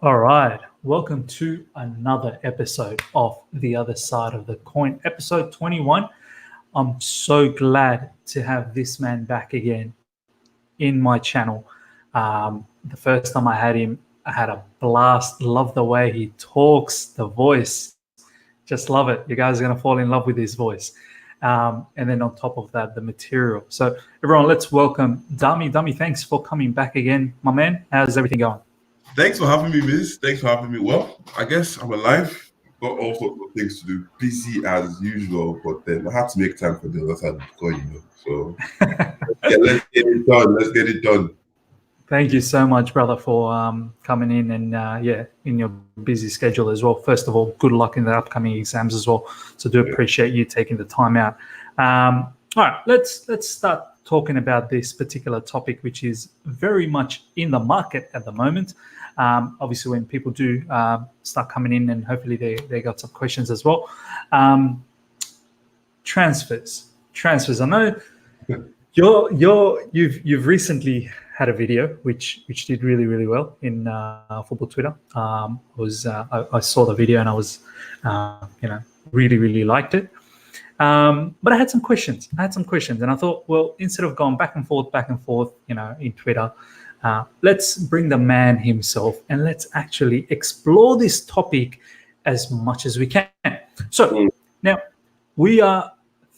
All right, welcome to another episode of The Other Side of the Coin, episode 21. I'm so glad to have this man back again in my channel. The first time I had him, I had a blast. Love the way he talks, the voice. Just love it. You guys are going to fall in love with his voice. And then on top of that, the material. So, everyone, let's welcome Dami. Dami, thanks for coming back again, my man. How's everything going? Thanks for having me, Miss. Thanks for having me. Well, I guess I'm alive. Got all sorts of things to do. Busy as usual, but then I had to make time for the other side of the coin, So yeah, let's get it done. Let's get it done. Thank you so much, brother, for coming in and in your busy schedule as well. First of all, good luck in the upcoming exams as well. So do appreciate you taking the time out. All right, let's start talking about this particular topic, which is very much in the market at the moment. Obviously, when people do start coming in, and hopefully they got some questions as well. Transfers. I know you've recently had a video which did really well in football Twitter. I saw the video and I was really liked it. But I had some questions. And I thought, well, instead of going back and forth, in Twitter, let's bring the man himself and let's actually explore this topic as much as we can. So now we are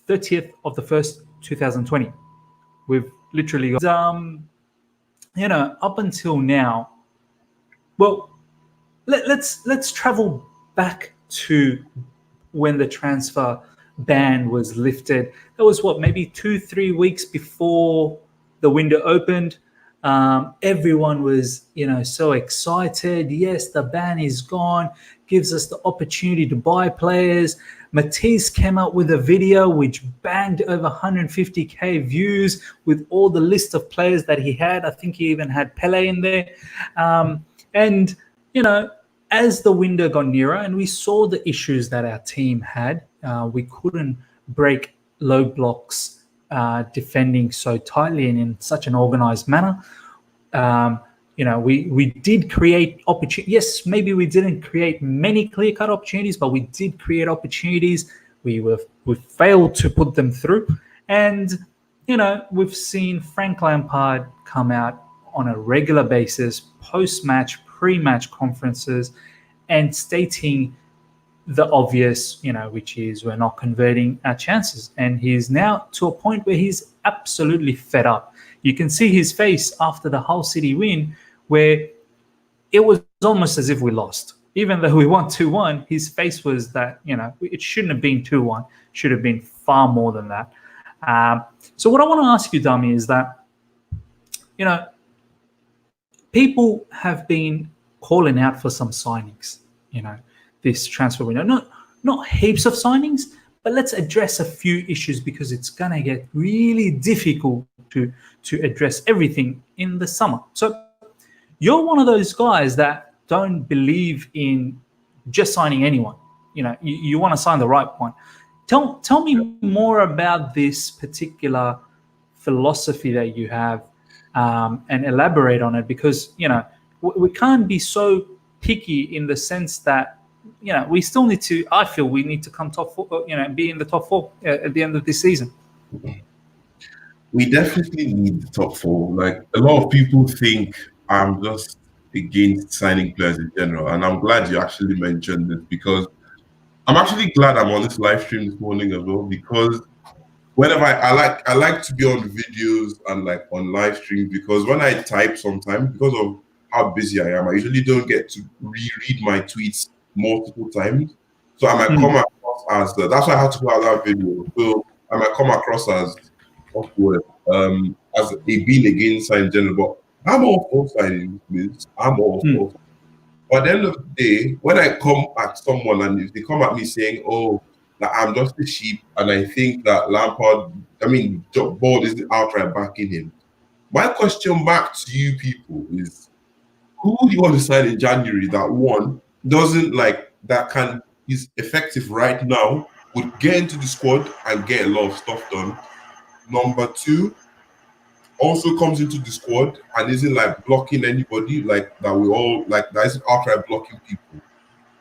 30th of the 1st, 2020. We've literally got, up until now. Well, let's travel back to when the transfer ban was lifted. That was maybe 2-3 weeks before the window opened. Everyone was, so excited. Yes, the ban is gone. Gives us the opportunity to buy players. Matisse came out with a video which banged over 150k views with all the list of players that he had. I think he even had Pele in there. And, as the window got nearer and we saw the issues that our team had, we couldn't break low blocks defending so tightly and in such an organized manner. We did create opportunities. Yes, maybe we didn't create many clear-cut opportunities, but we did create opportunities. We failed to put them through. And, we've seen Frank Lampard come out on a regular basis, post-match, pre-match conferences, and stating the obvious, which is we're not converting our chances. And he's now to a point where he's absolutely fed up. You can see his face after the Hull City win, where it was almost as if we lost. Even though we won 2-1, his face was that, it shouldn't have been 2-1, should have been far more than that. So what I want to ask you, Dami, is that, people have been calling out for some signings, this transfer window. Not heaps of signings, but let's address a few issues because it's going to get really difficult to address everything in the summer. So you're one of those guys that don't believe in just signing anyone. You want to sign the right one. Tell me more about this particular philosophy that you have, and elaborate on it, because we can't be so picky in the sense that we still need to. I feel we need to come top four. Be in the top four at the end of this season. We definitely need the top four. Like, a lot of people think I'm just against signing players in general, and I'm glad you actually mentioned this, because I'm actually glad I'm on this live stream this morning as well, because whenever I like to be on videos and like on live streams, because when I type sometimes, because of how busy I am, I usually don't get to reread my tweets multiple times. So I might come across as that's why I had to put out that video. So I might come across as a being against signing in general, but I'm all for signing. I'm all for. But at the end of the day, when I come at someone and if they come at me saying, "Oh, that I'm just a sheep," and I think that Board is outright backing him. My question back to you people is, who do you want to sign in January that one doesn't like that is effective right now, would get into the squad and get a lot of stuff done? Number two, also comes into the squad and isn't like blocking anybody like that. We all like that isn't outright blocking people.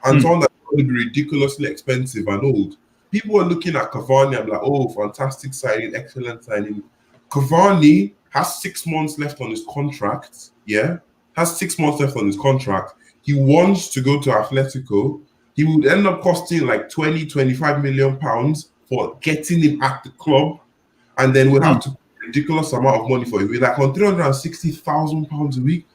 And someone that's going to be ridiculously expensive and old. People are looking at Cavani. I'm like, oh, fantastic signing, excellent signing. Cavani has 6 months left on his contract. Yeah, has 6 months left on his contract. He wants to go to Atletico. He would end up costing like 20, 25 million pounds for getting him at the club, and then we'll have to pay a ridiculous amount of money for him. We're like on £360,000 a week.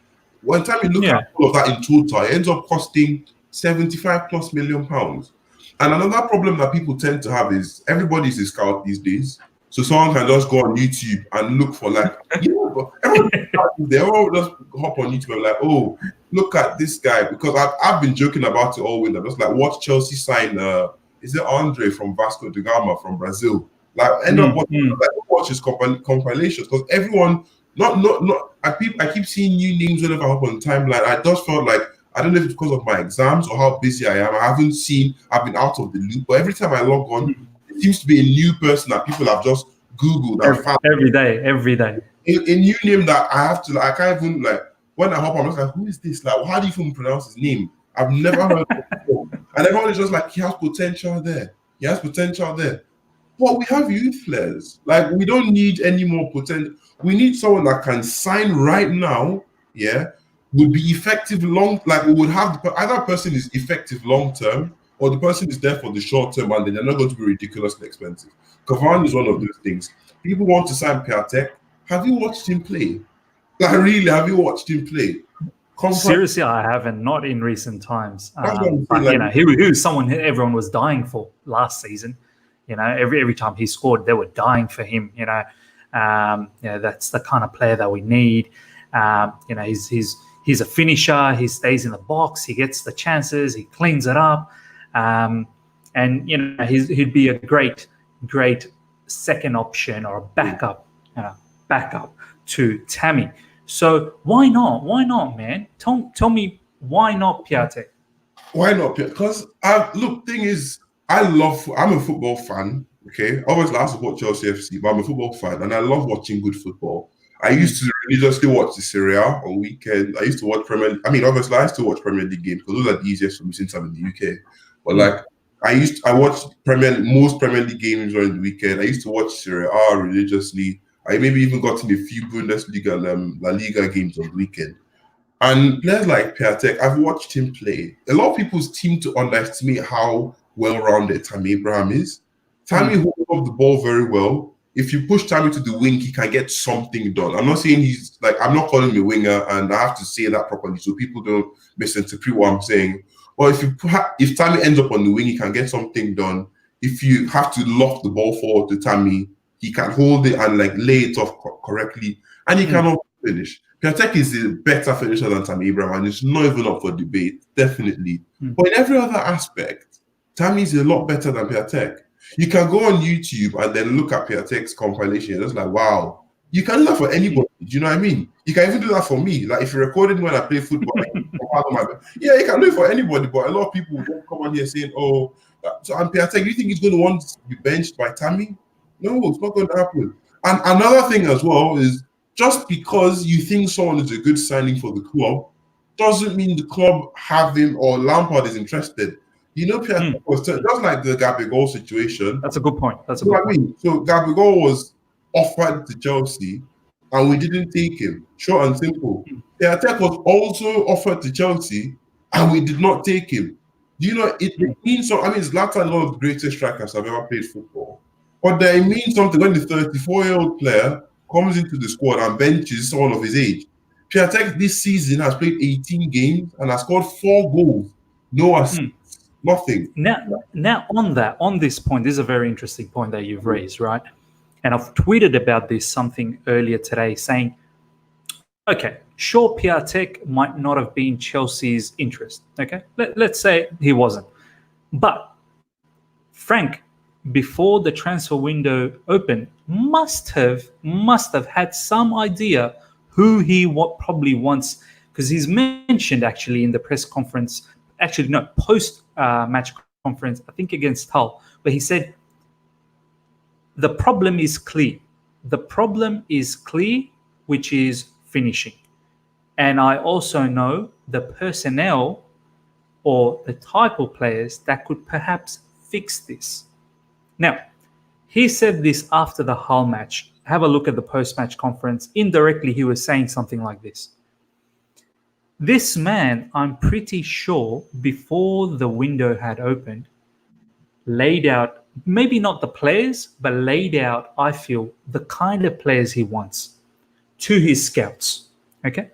One time you look at all of that in total, it ends up costing 75 plus million pounds. And another problem that people tend to have is everybody's a scout these days. So someone can just go on YouTube and look for like, they all just hop on YouTube and like, oh, look at this guy. Because I've been joking about it all winter. Just like watch Chelsea sign, is it Andre from Vasco da Gama from Brazil? Like end up watch his compilations because everyone, I keep seeing new names whenever I hop on the timeline. I just felt like, I don't know if it's because of my exams or how busy I am. I've been out of the loop, but every time I log on, it seems to be a new person that people have just Googled and found. Every day. A new name that I can't even like, when I hop on, I'm just like, who is this? Like, how do you even pronounce his name? I've never heard of it before. And everyone is just like, he has potential there. But we have youth players. Like, we don't need any more potential. We need someone that can sign right now, would be effective we would have either person is effective long term or the person is there for the short term and they're not going to be ridiculously expensive. Cavani is one of those things. People want to sign Piatek. Have you watched him play? Like, really, have you watched him play? Seriously, I haven't. Not in recent times. But, he was someone everyone was dying for last season. Every time he scored, they were dying for him. That's the kind of player that we need. He's a finisher. He stays in the box. He gets the chances. He cleans it up, and he'd be a great second option or a backup to Dami. So why not? Why not, man? Tell me why not Piatek? Why not Piatek? Because thing is, I'm a football fan. Okay, obviously I have to support Chelsea FC, but I'm a football fan and I love watching good football. I used to religiously watch the Serie A on weekends. I used to watch obviously I still watch Premier League games because those are the easiest for me since I'm in the UK. But I watched most Premier League games during the weekend. I used to watch Serie A religiously. I maybe even got in a few Bundesliga and La Liga games on the weekend. And players like Piatek, I've watched him play. A lot of people seem to underestimate how well-rounded Tammy Abraham is. Tammy holds up the ball very well. If you push Dami to the wing, he can get something done. I'm not saying I'm not calling him a winger, and I have to say that properly so people don't misinterpret what I'm saying. But if Dami ends up on the wing, he can get something done. If you have to lock the ball forward to Dami, he can hold it and lay it off correctly, and he can also finish. Piatek is a better finisher than Tammy Abraham, and it's not even up for debate, definitely. But in every other aspect, Tammy is a lot better than Piatek. You can go on YouTube and then look at Piatek's compilation. It's like, wow. You can do that for anybody. Do you know what I mean? You can even do that for me. Like, if you recorded when I play football, you can do it for anybody. But a lot of people don't come on here saying, oh, so and Piatek, you think he's going to want to be benched by Tammy? No, it's not going to happen. And another thing as well is just because you think someone is a good signing for the club doesn't mean the club have him or Lampard is interested. Piatek was just like the Gabigol situation. That's a good point. So Gabigol was offered to Chelsea, and we didn't take him. Short and simple. Piatek was also offered to Chelsea, and we did not take him. It means so. Zlatan is one of the greatest strikers I've ever played football. But it means something when the 34-year-old player comes into the squad and benches someone of his age. Piatek this season has played 18 games and has scored 4 goals, no assists. Nothing. Now on this point, this is a very interesting point that you've raised, right? And I've tweeted about this something earlier today saying, okay, sure, Piatek might not have been Chelsea's interest. Okay, let's say he wasn't. But Frank, before the transfer window opened, must have had some idea who he probably wants, because he's mentioned actually in the press conference. Actually, no, post-match conference, I think against Hull, where he said, the problem is clear. The problem is clear. which is finishing. And I also know the personnel or the type of players that could perhaps fix this. Now, he said this after the Hull match. Have a look at the post-match conference. Indirectly, he was saying something like this. This man, I'm pretty sure, before the window had opened, laid out, maybe not the players, but laid out, I feel, the kind of players he wants to his scouts. Okay?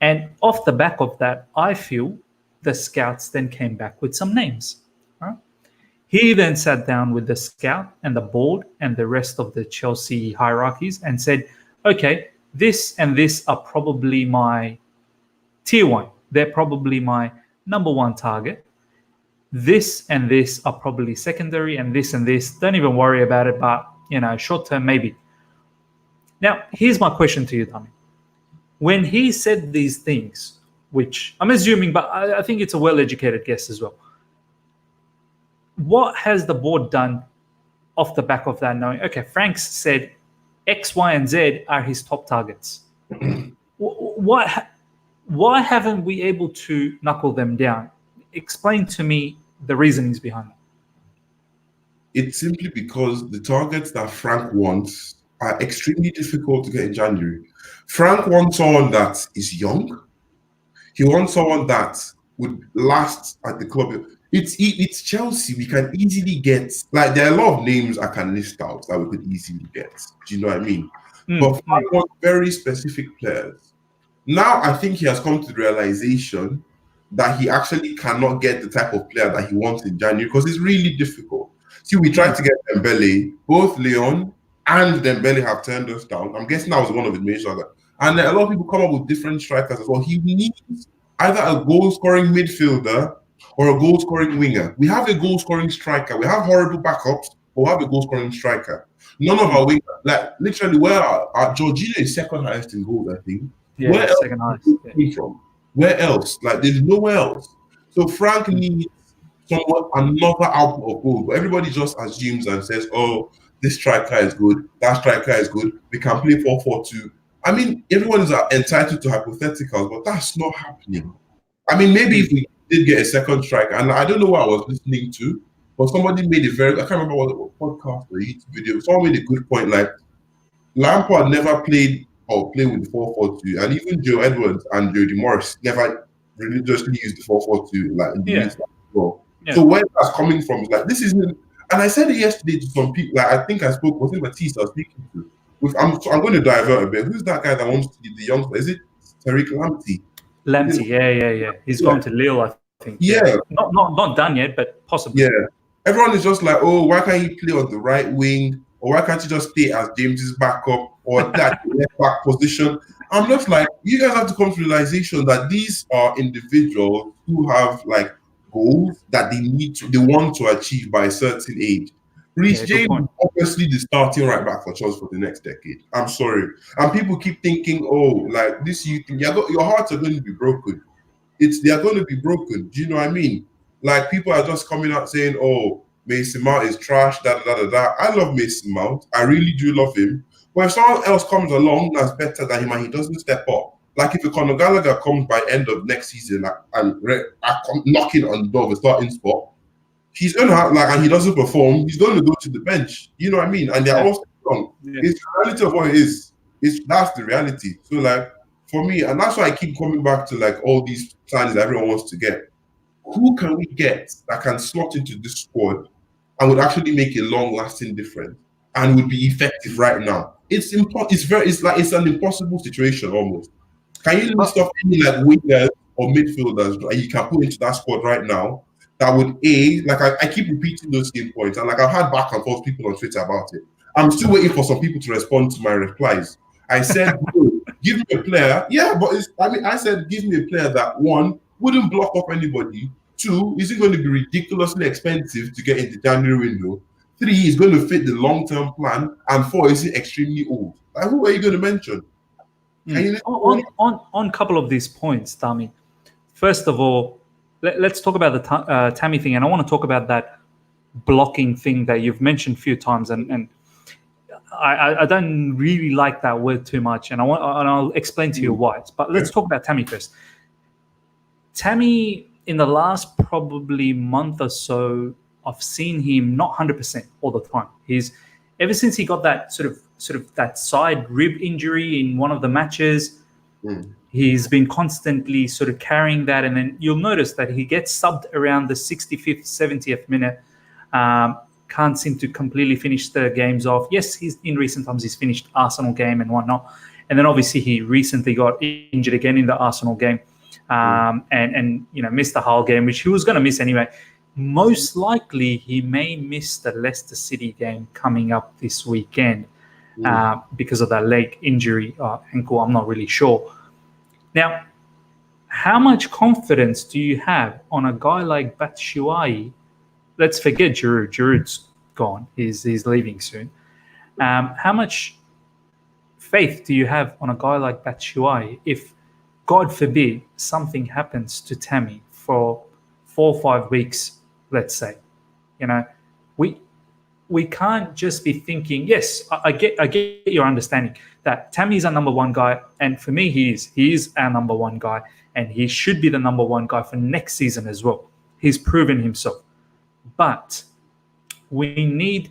And off the back of that, I feel the scouts then came back with some names. Right? He then sat down with the scout and the board and the rest of the Chelsea hierarchies and said, okay, this and this are probably my tier one. They're probably my number one target. This and this are probably secondary, and this, don't even worry about it, but, short term, maybe. Now, here's my question to you, Dami. When he said these things, which I'm assuming, but I think it's a well-educated guess as well, what has the board done off the back of that, knowing, okay, Frank's said X, Y, and Z are his top targets? Why haven't we able to knuckle them down? Explain to me the reasonings behind that. It's simply because the targets that Frank wants are extremely difficult to get in January. Frank wants someone that is young. He wants someone that would last at the club. It's Chelsea. We can easily get, like, there are a lot of names I can list out that we could easily get. Do you know what I mean? But Frank wants very specific players. Now I think he has come to the realization that he actually cannot get the type of player that he wants in January because it's really difficult. See, we tried to get Dembele. Both Leon and Dembele have turned us down. I'm guessing that was one of his main struggles. And a lot of people come up with different strikers as well. He needs either a goal-scoring midfielder or a goal-scoring winger. We have a goal-scoring striker. We have horrible backups, but we have a goal-scoring striker. None of our wingers, like literally, where our Jorginho is second highest in goals, I think. Yeah, where else second highest. From? Where else? Like, there's nowhere else. So Frank needs another output of goals. But everybody just assumes and says, oh, this striker is good, that striker is good, we can play 4-4-2. I mean, everyone is entitled to hypotheticals, but that's not happening. I mean, maybe if we did get a second striker, and I don't know what I was listening to, but somebody made I can't remember what podcast or YouTube video, someone made a good point, like, Lampard never played or play with the 4-4-2, and even Joe Edwards and Jody Morris never religiously used the 4-4-2 like in the midst as well. Yeah. So where that's coming from is like, this isn't, and I said it yesterday to some people, like I think I spoke, was it Matisse I was speaking to? I'm going to divert a bit. Who's that guy that wants to be the youngster? Is it Tariq Lamptey? Lamptey, yeah. He's going to Lille, I think. Yeah. Not done yet, but possibly. Yeah. Everyone is just like, oh, why can't he play on the right wing? Or why can't he just stay as James's backup or that left back position? I'm just like, you guys have to come to realization that these are individuals who have like goals that they want to achieve by a certain age. Reece James is obviously the starting right back for Chelsea for the next decade. I'm sorry. And people keep thinking, oh, like this, your hearts are going to be broken. They are going to be broken. Do you know what I mean? Like, people are just coming out saying, oh, Mason Mount is trash, da. I love Mason Mount. I really do love him. But if someone else comes along that's better than him and he doesn't step up, like if a Conor Gallagher comes by end of next season and knocking on the door of a starting spot, he's going to have, like, and he doesn't perform, he's going to go to the bench. You know what I mean? And they're all wrong. Yeah. It's the reality of what it is. That's the reality. So, like, for me, and that's why I keep coming back to, like, all these signings that everyone wants to get. Who can we get that can slot into this squad and would actually make a long-lasting difference and would be effective right now? It's an impossible situation almost. Can you list off any like wingers or midfielders that you can put into that squad right now that would I keep repeating those same points, and like I've had back and forth people on Twitter about it. I'm still waiting for some people to respond to my replies. I said, give me a player. Yeah, but I said, give me a player that, one, wouldn't block up anybody. Two, isn't going to be ridiculously expensive to get into January window. Three, is going to fit the long-term plan. And four, isn't extremely old. Like, who are you going to mention? On a couple of these points, Dami. First of all, let's talk about the Tammy thing, and I want to talk about that blocking thing that you've mentioned a few times. And I don't really like that word too much, and I'll explain to you why. But let's talk about Tammy first. Tammy, in the last probably month or so, I've seen him not 100% all the time. He's ever since he got that sort of that side rib injury in one of the matches. He's been constantly sort of carrying that, and then you'll notice that he gets subbed around the 65th, 70th minute. Can't seem to completely finish the games off. Yes, he's in recent times he's finished Arsenal game and whatnot, and then obviously he recently got injured again in the Arsenal game, and missed the whole game, which he was going to miss anyway. Most likely, he may miss the Leicester City game coming up this weekend because of that leg injury, ankle. I'm not really sure. Now, how much confidence do you have on a guy like Batshuayi? Let's forget Giroud. Giroud's gone. He's leaving soon. How much faith do you have on a guy like Batshuayi if, God forbid, something happens to Tammy for 4 or 5 weeks, let's say? We can't just be thinking, yes, I get your understanding that Tammy's our number one guy, and for me, he is our number one guy, and he should be the number one guy for next season as well. He's proven himself. But we need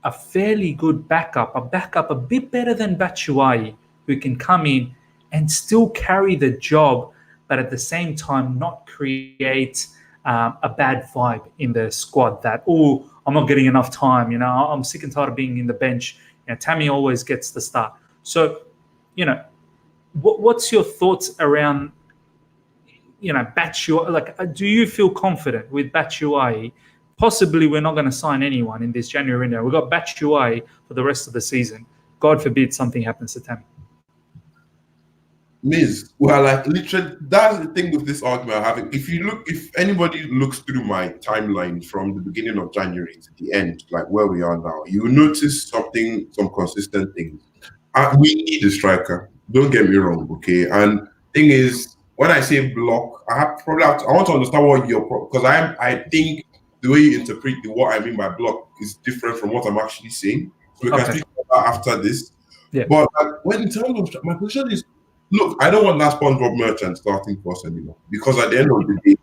a fairly good backup a bit better than Batshuayi, who can come in and still carry the job, but at the same time not create a bad vibe in the squad that, oh, I'm not getting enough time. I'm sick and tired of being in the bench. Tammy always gets the start. So, what's your thoughts around, Batshuayi? Like, do you feel confident with Batshuayi? Possibly we're not going to sign anyone in this January window. We've got Batshuayi for the rest of the season. God forbid something happens to Tammy. Miz, well, like literally, that's the thing with this argument I'm having. If anybody looks through my timeline from the beginning of January to the end, like where we are now, you will notice some consistent things. We need a striker. Don't get me wrong, okay? And thing is, when I say block, I want to understand what because I think the way you interpret what I mean by block is different from what I'm actually saying. So we can speak about that after this. Yeah. But when in terms of my position is, look, I don't want that SpongeBob merchant starting for us anymore, because at the end of the day,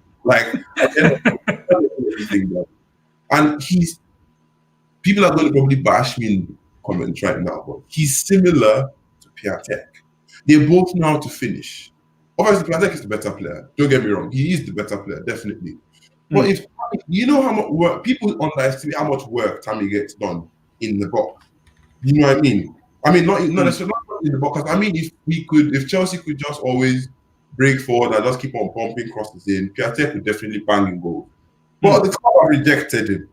and people are going to probably bash me in the comments right now, but he's similar to Piatek. They both know how to finish. Obviously, Piatek is the better player. Don't get me wrong; he is the better player, definitely. But if you know how much work people underestimate, how much work Tammy gets done in the box. You know what I mean? I mean, not necessarily in the box. Because I mean, if Chelsea could just always break forward and just keep on pumping crosses in, Piatek could definitely bang in goal. But the club have rejected him,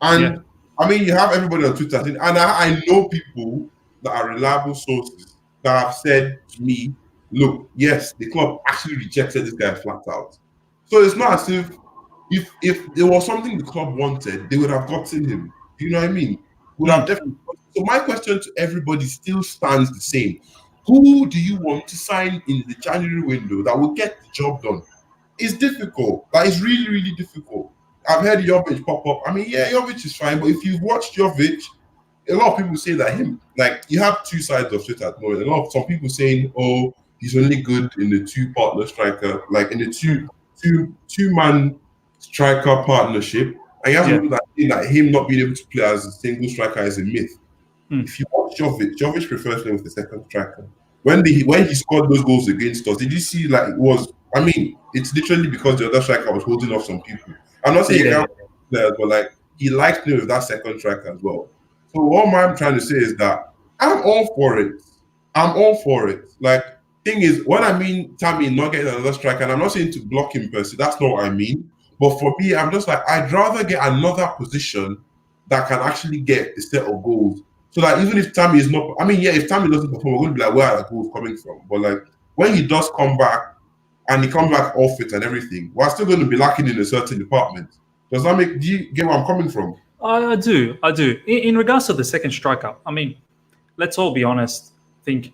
and I mean, you have everybody on Twitter, and I know people that are reliable sources that have said to me, "Look, yes, the club actually rejected this guy flat out." So it's not as if there was something the club wanted, they would have gotten him. Do you know what I mean? Would have definitely. So my question to everybody still stands the same. Who do you want to sign in the January window that will get the job done? It's difficult. It's really, really difficult. I've heard Jovic pop up. I mean, yeah, Jovic is fine, but if you've watched Jovic, a lot of people say that you have two sides of Twitter at the moment. Some people saying, oh, he's only good in the two-partner striker, like in the two-man striker partnership. And you have people that think that him not being able to play as a single striker is a myth. If you watch Jovic prefers playing with the second striker. When he scored those goals against us, did you see it's literally because the other striker was holding off some people. I'm not saying he can't play players, but he likes playing with that second striker as well. So what I'm trying to say is that I'm all for it. Thing is, when I mean Tammy not getting another striker, and I'm not saying to block him per se, that's not what I mean. But for me, I'm just I'd rather get another position that can actually get a set of goals. So that even if Tammy is not, if Tammy doesn't perform, we're going to be like, where are the goals coming from? But when he does come back, and he comes back all fit and everything, we're still going to be lacking in a certain department. Do you get where I'm coming from? I do. In regards to the second striker, let's all be honest. I think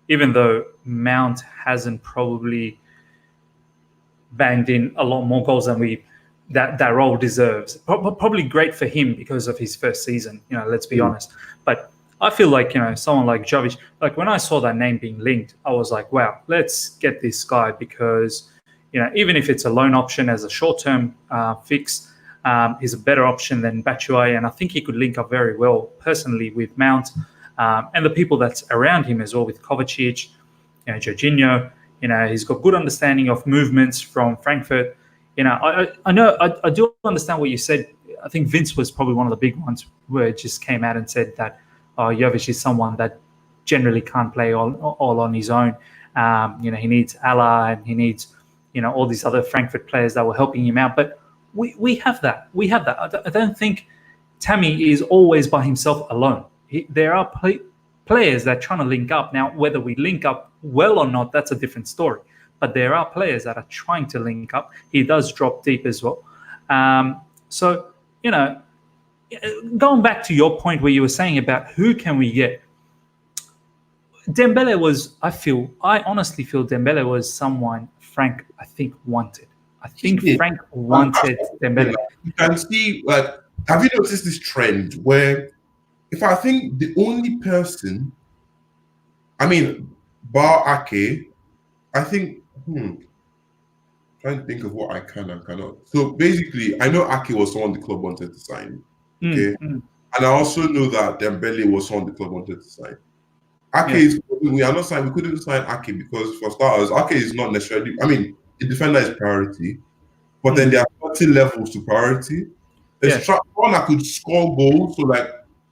even though Mount hasn't probably banged in a lot more goals than that role deserves, probably great for him because of his first season. Let's be honest. But I feel like, someone like Jovic, like when I saw that name being linked, I was like, wow, let's get this guy because, even if it's a loan option as a short-term fix, he's a better option than Batshuayi, and I think he could link up very well personally with Mount and the people that's around him as well with Kovacic, Jorginho. He's got good understanding of movements from Frankfurt. I know I do understand what you said. I think Vince was probably one of the big ones where it just came out and said that Jovic is someone that generally can't play all on his own. He needs Allah and he needs, all these other Frankfurt players that were helping him out. But we have that. We have that. I don't think Tammy is always by himself alone. There are players that are trying to link up. Now, whether we link up well or not, that's a different story. But there are players that are trying to link up. He does drop deep as well. So, going back to your point where you were saying about who can we get, Dembele was, I honestly feel Dembele was someone Frank, I think, wanted. I think Frank wanted Dembele. You can see, have you noticed this trend where, if I think the only person, bar Ake, I think, trying to think of what I can and cannot. So basically, I know Ake was someone the club wanted to sign. Okay. And I also know that Dembele was someone the club wanted to sign. Ake we are not signed. We couldn't sign Ake because, for starters, Ake is not necessarily. The defender is priority, but then there are 30 levels to priority. There's someone that could score goals, so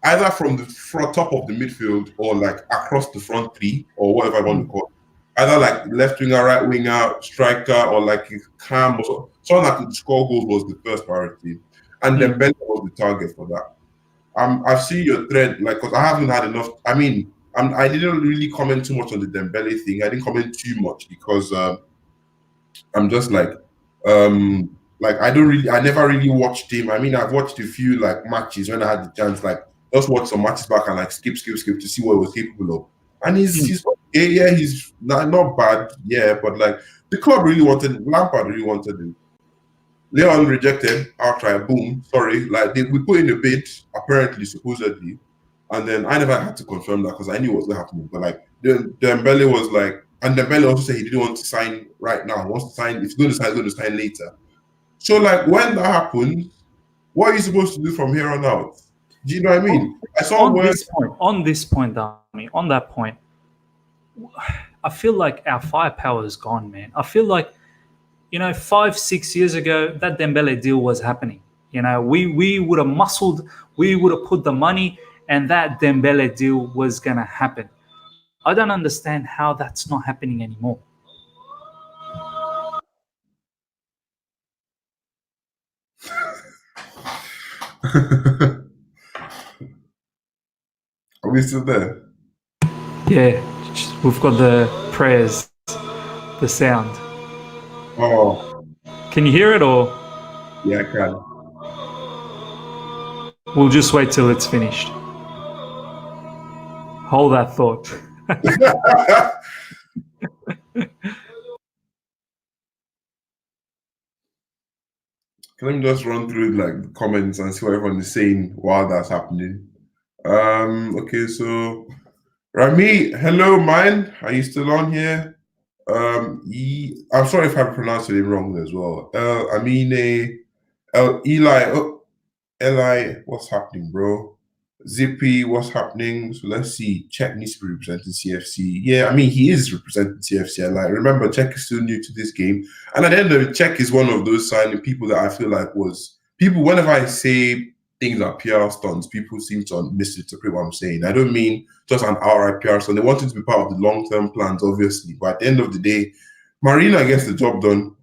either from the top of the midfield or across the front three or whatever I want to call it. Either left winger, right winger, striker, or a cam or so. Someone that could score goals was the first priority, and then Dembele was the target for that. I've seen your thread, because I haven't had enough. I didn't really comment too much on the Dembele thing. I didn't comment too much because I'm just I never really watched him. I've watched a few matches when I had the chance, just watch some matches back and skip to see what he was capable of. And he's okay, yeah, he's not bad, yeah, but the club really wanted, Lampard really wanted him. Leon rejected, outright, boom, sorry. We put in a bid, apparently, supposedly, and then I never had to confirm that because I knew what was happening. But Dembele was and Dembele also said he didn't want to sign right now. He wants to sign, if he's going to sign later. So when that happens, what are you supposed to do from here on out? Do you know what I mean? On this point, Dami, on that point, I feel like our firepower is gone, man. I feel like, 5-6 years ago, that Dembele deal was happening. We would have muscled, we would have put the money, and that Dembele deal was going to happen. I don't understand how that's not happening anymore. Are we still there? Yeah, we've got the prayers, the sound. Oh. Can you hear it or? Yeah, I can. We'll just wait till it's finished. Hold that thought. Let me just run through the comments and see what everyone is saying while that's happening. Okay, so Rami, hello, mine. Are you still on here? I'm sorry if I pronounced it wrong as well. Eli, what's happening, bro? Zippy, what's happening? So let's see. Czech needs to be representing CFC. Yeah, he is representing CFC. Remember, Czech is still new to this game. And at the end of it, Czech is one of those signing people that I feel whenever I say things are PR stunts, people seem to misinterpret what I'm saying. I don't mean just an outright PR stunt. They want it to be part of the long-term plans, obviously. But at the end of the day, Marina gets the job done.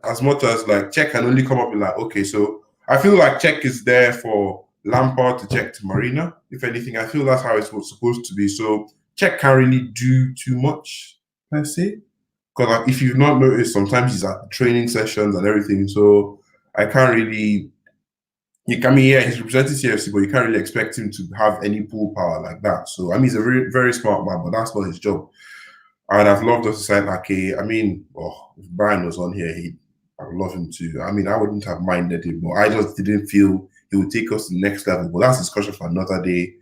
As much as Czech can only come up with okay, so I feel Czech is there for Lampard to check to Marina. If anything, I feel that's how it's supposed to be. So Czech can't really do too much, per se. Because if you've not noticed, sometimes he's at training sessions and everything. So I can't really. He's representing CFC, but you can't really expect him to have any pull power like that. So he's a very, very smart man, but that's not his job. And I've loved us to sign Ake. If Brian was on here, I would love him too. I wouldn't have minded him, but I just didn't feel he would take us to the next level. But that's a discussion for another day.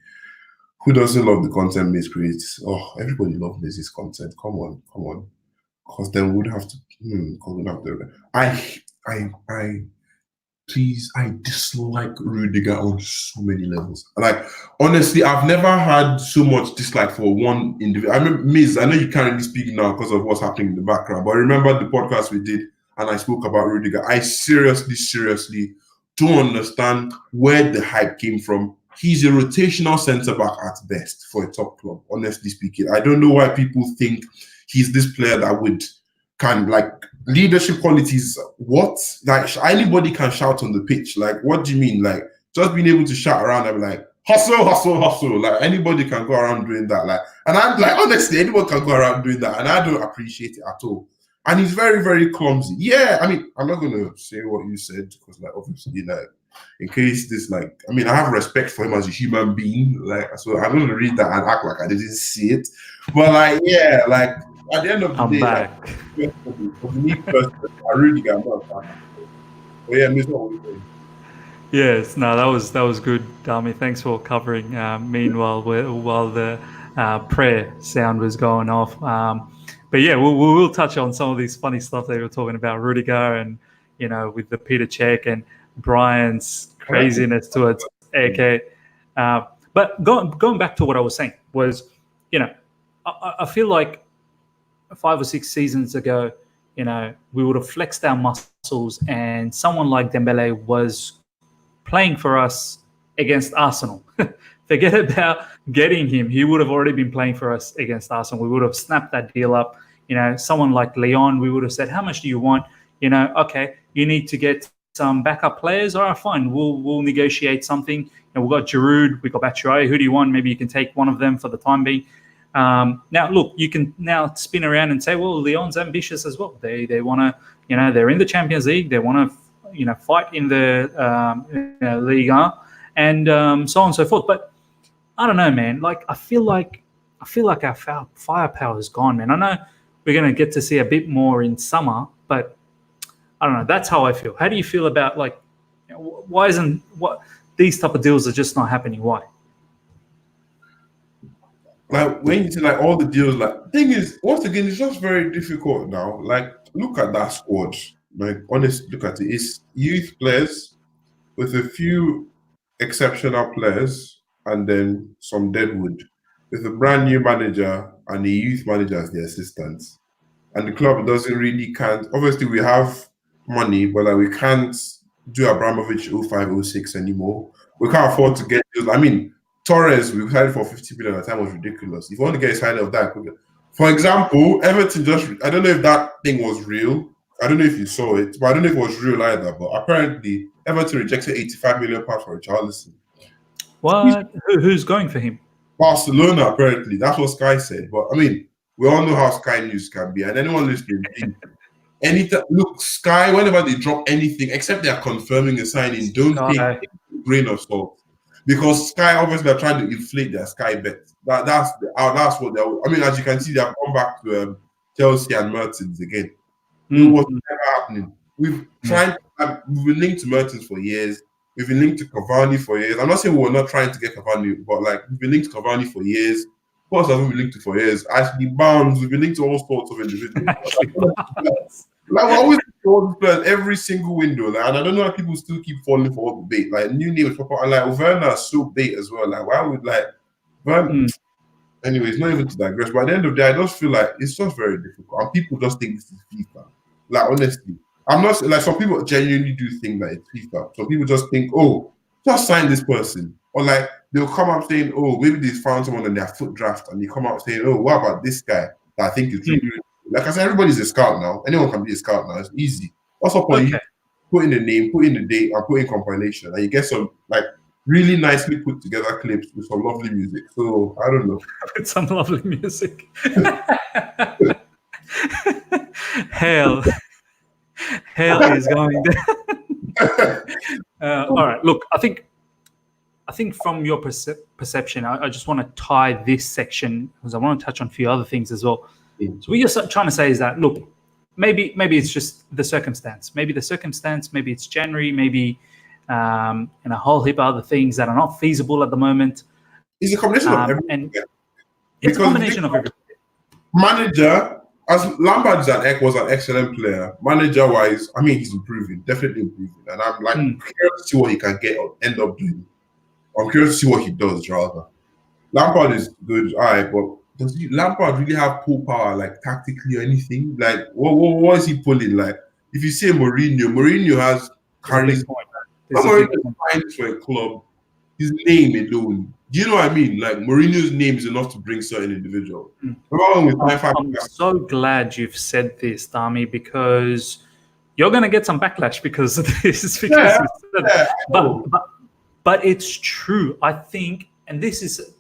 Who doesn't love the content Mace creates? Oh, everybody loves Mace's content. Come on, come on. Because then we'd have to. Because we'd have to. I please, I dislike Rudiger on so many levels. Like, honestly, I've never had so much dislike for one individual. I remember, Miz, I know you can't really speak now because of what's happening in the background, but I remember the podcast we did and I spoke about Rudiger. I seriously don't understand where the hype came from. He's a rotational centre back at best for a top club, honestly speaking. I don't know why people think he's this player that would like leadership qualities. What? Like anybody can shout on the pitch. Like, what do you mean? Like just being able to shout around and be like, hustle. Like anybody can go around doing that. Like, and I'm like, honestly, anyone can go around doing that, and I don't appreciate it at all. And he's very clumsy. Yeah, I mean, I'm not gonna say what you said because, like, obviously, like, in case this, like, I mean, I have respect for him as a human being. Like, so I'm gonna read that and act like I didn't see it. But like, yeah, like at the end of the day, back. like, for me personally, I really got not a fan. But yeah, Miss, what we doing? Yes, no, that was good, Dami. Thanks for covering. Meanwhile, while the prayer sound was going off, but yeah, we'll touch on some of these funny stuff that we were talking about, Rudiger, and with the Peter Cech and Brian's craziness towards AK. But going back to what I was saying was, I feel like 5 or 6 seasons ago, we would have flexed our muscles, and someone like Dembele was playing for us against Arsenal. Forget about getting him. He would have already been playing for us against Arsenal. We would have snapped that deal up. Someone like Leon, we would have said, how much do you want? Okay, you need to get some backup players. All right, fine. We'll negotiate something. We've got Giroud, we've got Batshuayi. Who do you want? Maybe you can take one of them for the time being. Now, look, you can now spin around and say, well, Leon's ambitious as well. They want to, they're in the Champions League. They want to, fight in the Liga and so on and so forth. But I don't know, man. Like, I feel like our firepower is gone, man. I know we're going to get to see a bit more in summer, but I don't know. That's how I feel. How do you feel about, like, why isn't these type of deals are just not happening? Why? Like when you see like all the deals, like thing is, once again, it's just very difficult now. Like, look at that squad. Like, honestly, look at it. It's youth players with a few exceptional players and then some deadwood with a brand new manager and a youth manager as the assistants. And the club can't. Obviously, we have money, but like we can't do Abramovich 05, 06 anymore. We can't afford to get deals. I mean, Torres, we signed for 50 million at the time, was ridiculous. If you want to get a sign of that, for example, Everton I don't know if that thing was real. I don't know if you saw it, but I don't know if it was real either. But apparently, Everton rejected £85 million for Richarlison. What? Who's going for him? Barcelona, apparently. That's what Sky said. But I mean, we all know how Sky News can be. And anyone listening, anytime, look, Sky, whenever they drop anything, except they are confirming a signing, don't take a grain of salt. Because Sky obviously are trying to inflate their Sky bet. That's what they're. I mean, as you can see, they have come back to Chelsea and Mertens again. It was never happening. We've been linked to Mertens for years. We've been linked to Cavani for years. I'm not saying we're not trying to get Cavani, but like we've been linked to Cavani for years. Who else have we been linked to for years? Ashley Barnes. We've been linked to all sorts of individuals. Like we're always all these players every single window, like, and I don't know why people still keep falling for all the bait. Like new names pop up, and like Werner is so bait as well. Like why would like Werner? Anyways, not even to digress. But at the end of the day, I just feel like it's just very difficult, and people just think this is FIFA. Like honestly, I'm not like some people genuinely do think that it's FIFA. Some people just think, oh, just sign this person, or like they'll come up saying, oh, maybe they found someone on their foot draft, and they come out saying, oh, what about this guy that I think is really. Like I said, everybody's a scout now. Anyone can be a scout now. It's easy. What's up on you? Put in the name, put in the date, and put in compilation, and you get some like really nicely put together clips with some lovely music. So I don't know. With some lovely music. Hell is going down. All right. Look, I think from your perception, I just want to tie this section because I want to touch on a few other things as well. So what you're trying to say is that, look, maybe it's just the circumstance. Maybe it's January, maybe and a whole heap of other things that are not feasible at the moment. It's a combination of everything. And it's a combination of everything. Manager, as Lampard was an excellent player. Manager-wise, I mean, he's improving, definitely improving. And I'm like curious to see what he can end up doing. I'm curious to see what he does, rather. Lampard is good, all right, but does Lampard really have pull power, like tactically or anything? Like, what is he pulling? Like, if you say Mourinho carries. Mourinho signs for a club, his name alone. Do you know what I mean? Like, Mourinho's name is enough to bring certain individuals. I'm so glad you've said this, Dami, because you're going to get some backlash because of this. But it's true. I think, and this is,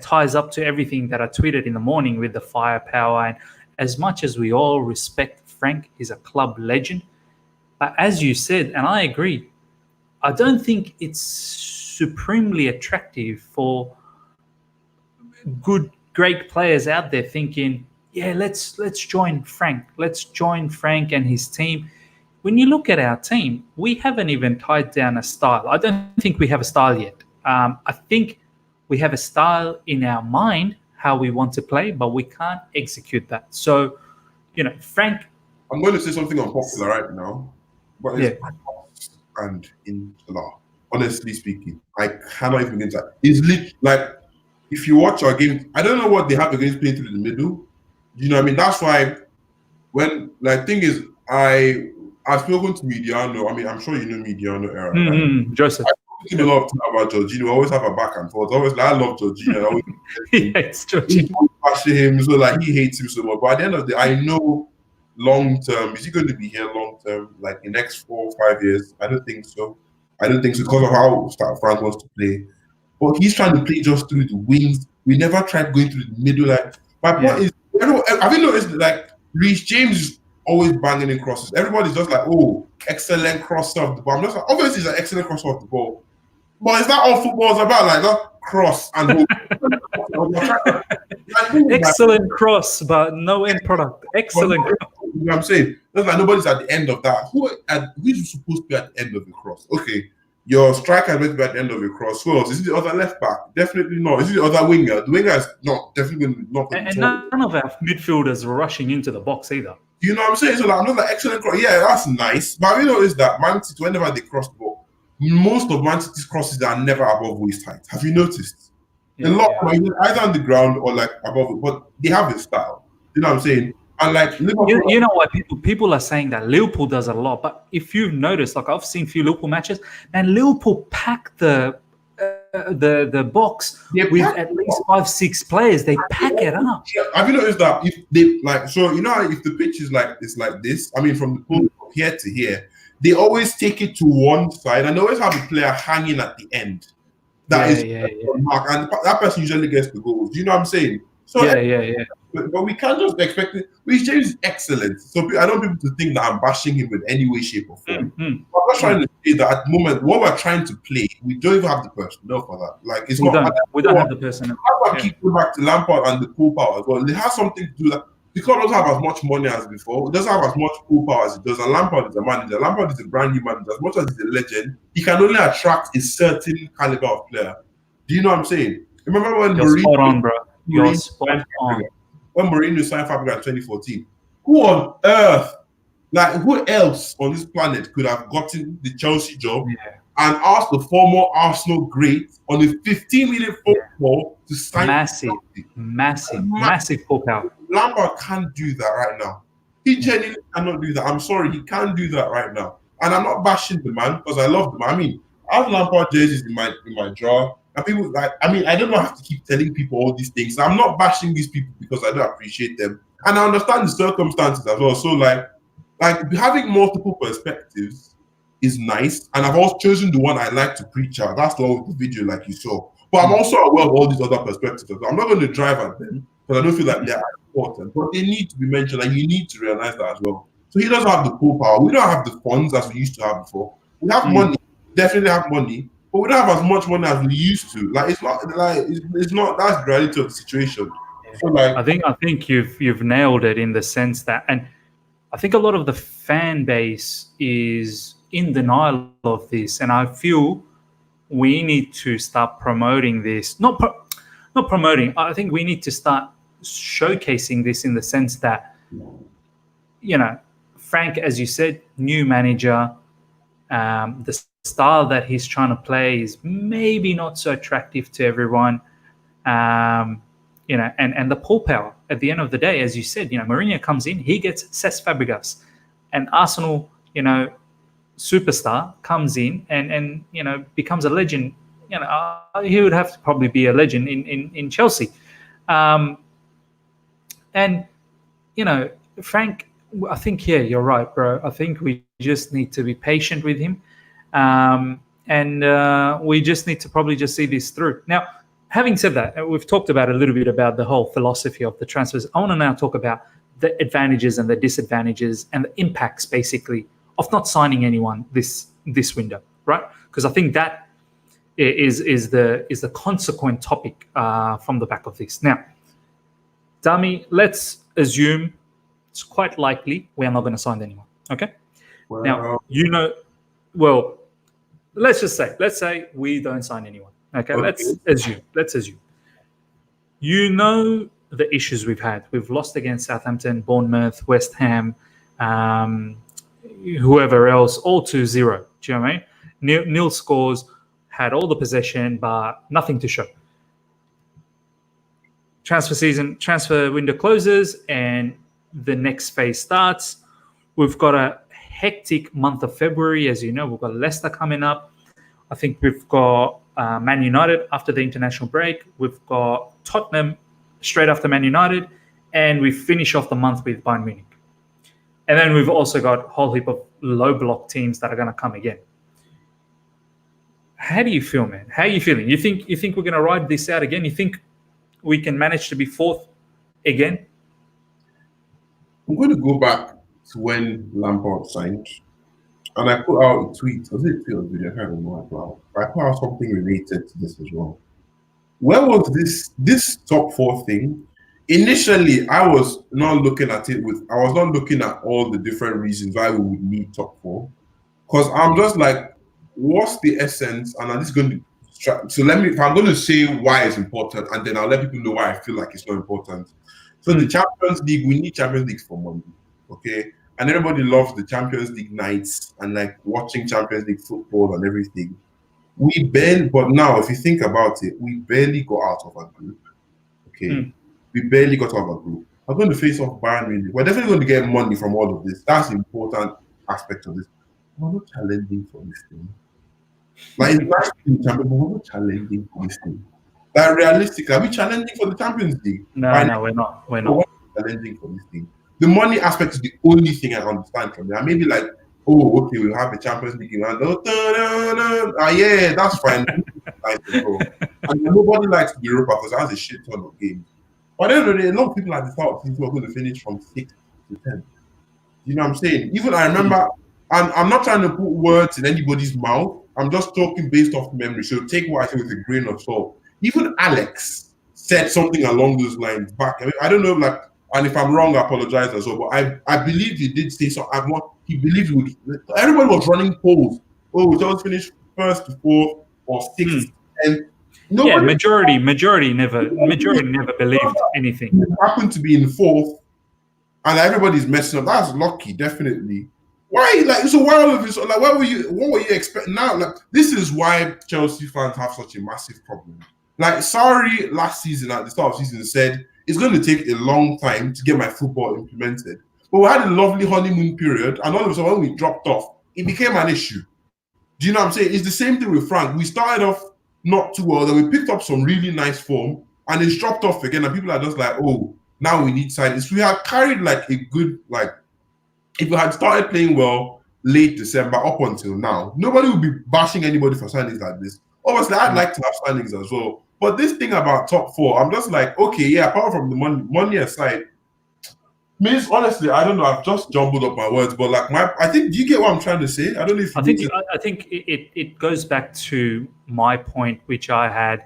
ties up to everything that I tweeted in the morning with the firepower. And as much as we all respect Frank, he's a club legend. But as you said, and I agree, I don't think it's supremely attractive for great players out there thinking, let's join Frank. Let's join Frank and his team. When you look at our team, we haven't even tied down a style. I don't think we have a style yet. I think we have a style in our mind, how we want to play, but we can't execute that. So, Frank... I'm going to say something unpopular right now, but it's and in law. Honestly speaking, I cannot even get that. It's like, if you watch our game, I don't know what they have against playing through the middle. You know what I mean? That's why thing is, I've spoken to Mediano. I mean, I'm sure you know Mediano era. Right? Joseph. I speak a lot of time about Jorginho. We always have a back and forth. I love Jorginho. He hates Jorginho. So like he hates him so much. But at the end of the day, I know long term, is he going to be here long term? Like the next 4 or 5 years? I don't think so. Because of how Frank wants to play. But he's trying to play just through the wings. We never tried going through the middle. Like my point is, have you noticed like Reece James is always banging in crosses? Everybody's just like, oh, excellent crosser of the ball. I'm just like, obviously he's an excellent crosser of the ball. But is that all football is about? Like that cross and excellent cross, but no end product. Excellent cross. You know what I'm saying? That's like nobody's at the end of that. Who's supposed to be at the end of the cross? Okay, your striker is meant to be at the end of the cross. Who else? Is it the other left back? Definitely not. Is it the other winger? The winger is definitely not. And none of our midfielders were rushing into the box either. You know what I'm saying? So like, I'm not like excellent cross. Yeah, that's nice. But you notice that Man City, whenever they cross the ball, most of Man City's crosses are never above waist height. Have you noticed? A lot of either on the ground or like above it, but they have a style. You know what I'm saying? And like you know what people are saying that Liverpool does it a lot, but if you've noticed, like I've seen a few Liverpool matches, and Liverpool pack the box with at least 5-6 players. They pack it up. Yeah, have you noticed that if they like, so you know, if the pitch is like this, I mean, from the pool from here to here, they always take it to one side and they always have a player hanging at the end. That is mark, and that person usually gets the goals. Do you know what I'm saying? So But we can't just expect it. Reece James is excellent. So I don't want people to think that I'm bashing him in any way, shape, or form. I'm not trying to say that at the moment, what we're trying to play, we don't even have the personnel for that. Like it's we don't have the personnel. I keep going back to Lampard and the pull power as well. It has something to do that. The club doesn't have as much money as before. It doesn't have as much pull power as it does. And Lampard is a manager. Lampard is a brand new manager. As much as he's a legend, he can only attract a certain caliber of player. Do you know what I'm saying? Remember when You're spot on, bro. You're spot on. When Mourinho signed Fabregas in 2014, who on earth, like who else on this planet could have gotten the Chelsea job and asked the former Arsenal great on a 15-minute phone call to sign? Massive pull out. Lampard can't do that right now. He genuinely cannot do that. I'm sorry, he can't do that right now. And I'm not bashing the man because I love the man. I mean, I have Lampard jerseys in my drawer. And people like, I mean, I don't have to keep telling people all these things. I'm not bashing these people because I don't appreciate them. And I understand the circumstances as well. So like having multiple perspectives is nice. And I've also chosen the one I like to preach out. That's the one with the video like you saw. But I'm also aware of all these other perspectives. I'm not going to drive at them because I don't feel like they're important. But they need to be mentioned and you need to realize that as well. So he doesn't have the pull power. We don't have the funds as we used to have before. We have money, definitely have money. But we don't have as much money as we used to. Like it's not that's the reality of the situation. So like I think you've nailed it in the sense that, and I think a lot of the fan base is in denial of this, and I feel we need to start promoting this. Not promoting. I think we need to start showcasing this in the sense that, Frank, as you said, new manager, the style that he's trying to play is maybe not so attractive to everyone. And the pull power at the end of the day, as you said, Mourinho comes in, he gets Cesc Fabregas, an Arsenal, superstar comes in and becomes a legend. He would have to probably be a legend in Chelsea. Frank, I think, yeah, you're right, bro. I think we just need to be patient with him. We just need to probably just see this through. Now, having said that, we've talked about a little bit about the whole philosophy of the transfers. I want to now talk about the advantages and the disadvantages and the impacts, basically, of not signing anyone this window, right? Because I think that is the consequent topic from the back of this. Now, Dami, let's assume it's quite likely we are not going to sign anyone. Okay. Well, Now, let's say we don't sign anyone. Okay. Let's assume. The issues we've had. We've lost against Southampton, Bournemouth, West Ham, whoever else, all 2-0. Do you know what I mean? Nil scores, had all the possession, but nothing to show. Transfer window closes, and the next phase starts. We've got a hectic month of February. As you know, we've got Leicester coming up. I think we've got Man United after the international break. We've got Tottenham straight after Man United. And we finish off the month with Bayern Munich. And then we've also got a whole heap of low block teams that are going to come again. How do you feel, man? How are you feeling? You think we're going to ride this out again? You think we can manage to be fourth again? I'm going to go back to when Lampard signed, and I put out a tweet. Was it a video? I can't remember. I put out something related to this as well. Where was this top four thing? Initially, I was not looking at it I was not looking at all the different reasons why we would need top four, because I'm just like, what's the essence? And I'm just going to. So if I'm going to say why it's important, and then I'll let people know why I feel like it's not important. So the Champions League, we need Champions League for money, okay? And everybody loves the Champions League nights and like watching Champions League football and everything. But now if you think about it, we barely got out of our group, okay? We barely got out of our group. I'm going to face off Bayern Munich. We're definitely going to get money from all of this. That's the important aspect of this. We're not challenging for this thing. Like, it's nice to be champion, but we're not challenging for this thing. Like, realistically, are we challenging for the Champions League? No, we're not. We're not. We're challenging for this thing. The money aspect is the only thing I understand from there. Maybe like, oh, okay, we'll have a Champions League and yeah, that's fine. And nobody likes the Europa because it has a shit ton of games. But then a lot of people at the start think we're going to finish from 6th to 10th. You know what I'm saying? Even I remember, and I'm not trying to put words in anybody's mouth. I'm just talking based off memory. So take what I say with a grain of salt. Even Alex said something along those lines back. I mean, I don't know, like, and if I'm wrong, I apologize as well. But I believe he did say so. He believed he would. Everybody was running polls. Oh, we just finished 1st to 4th or 6th. And majority never believed anything. It happened to be in 4th, and everybody's messing up. That's lucky, definitely. Why? Like, so why all of this? Like, what were you expecting now? Like, this is why Chelsea fans have such a massive problem. Like, sorry, last season at the start of the season said it's going to take a long time to get my football implemented. But we had a lovely honeymoon period, and all of a sudden when we dropped off, it became an issue. Do you know what I'm saying? It's the same thing with Frank. We started off not too well, then we picked up some really nice form, and it's dropped off again, and people are just like, oh, now we need signings. We had carried like a good, like, if we had started playing well late December up until now, nobody would be bashing anybody for signings like this. Obviously, I'd like to have signings as well. But this thing about top four, I'm just like, okay, yeah, apart from the money aside, means honestly, I don't know, I've just jumbled up my words, but like I think, do you get what I'm trying to say? I don't know if I think it goes back to my point, which I had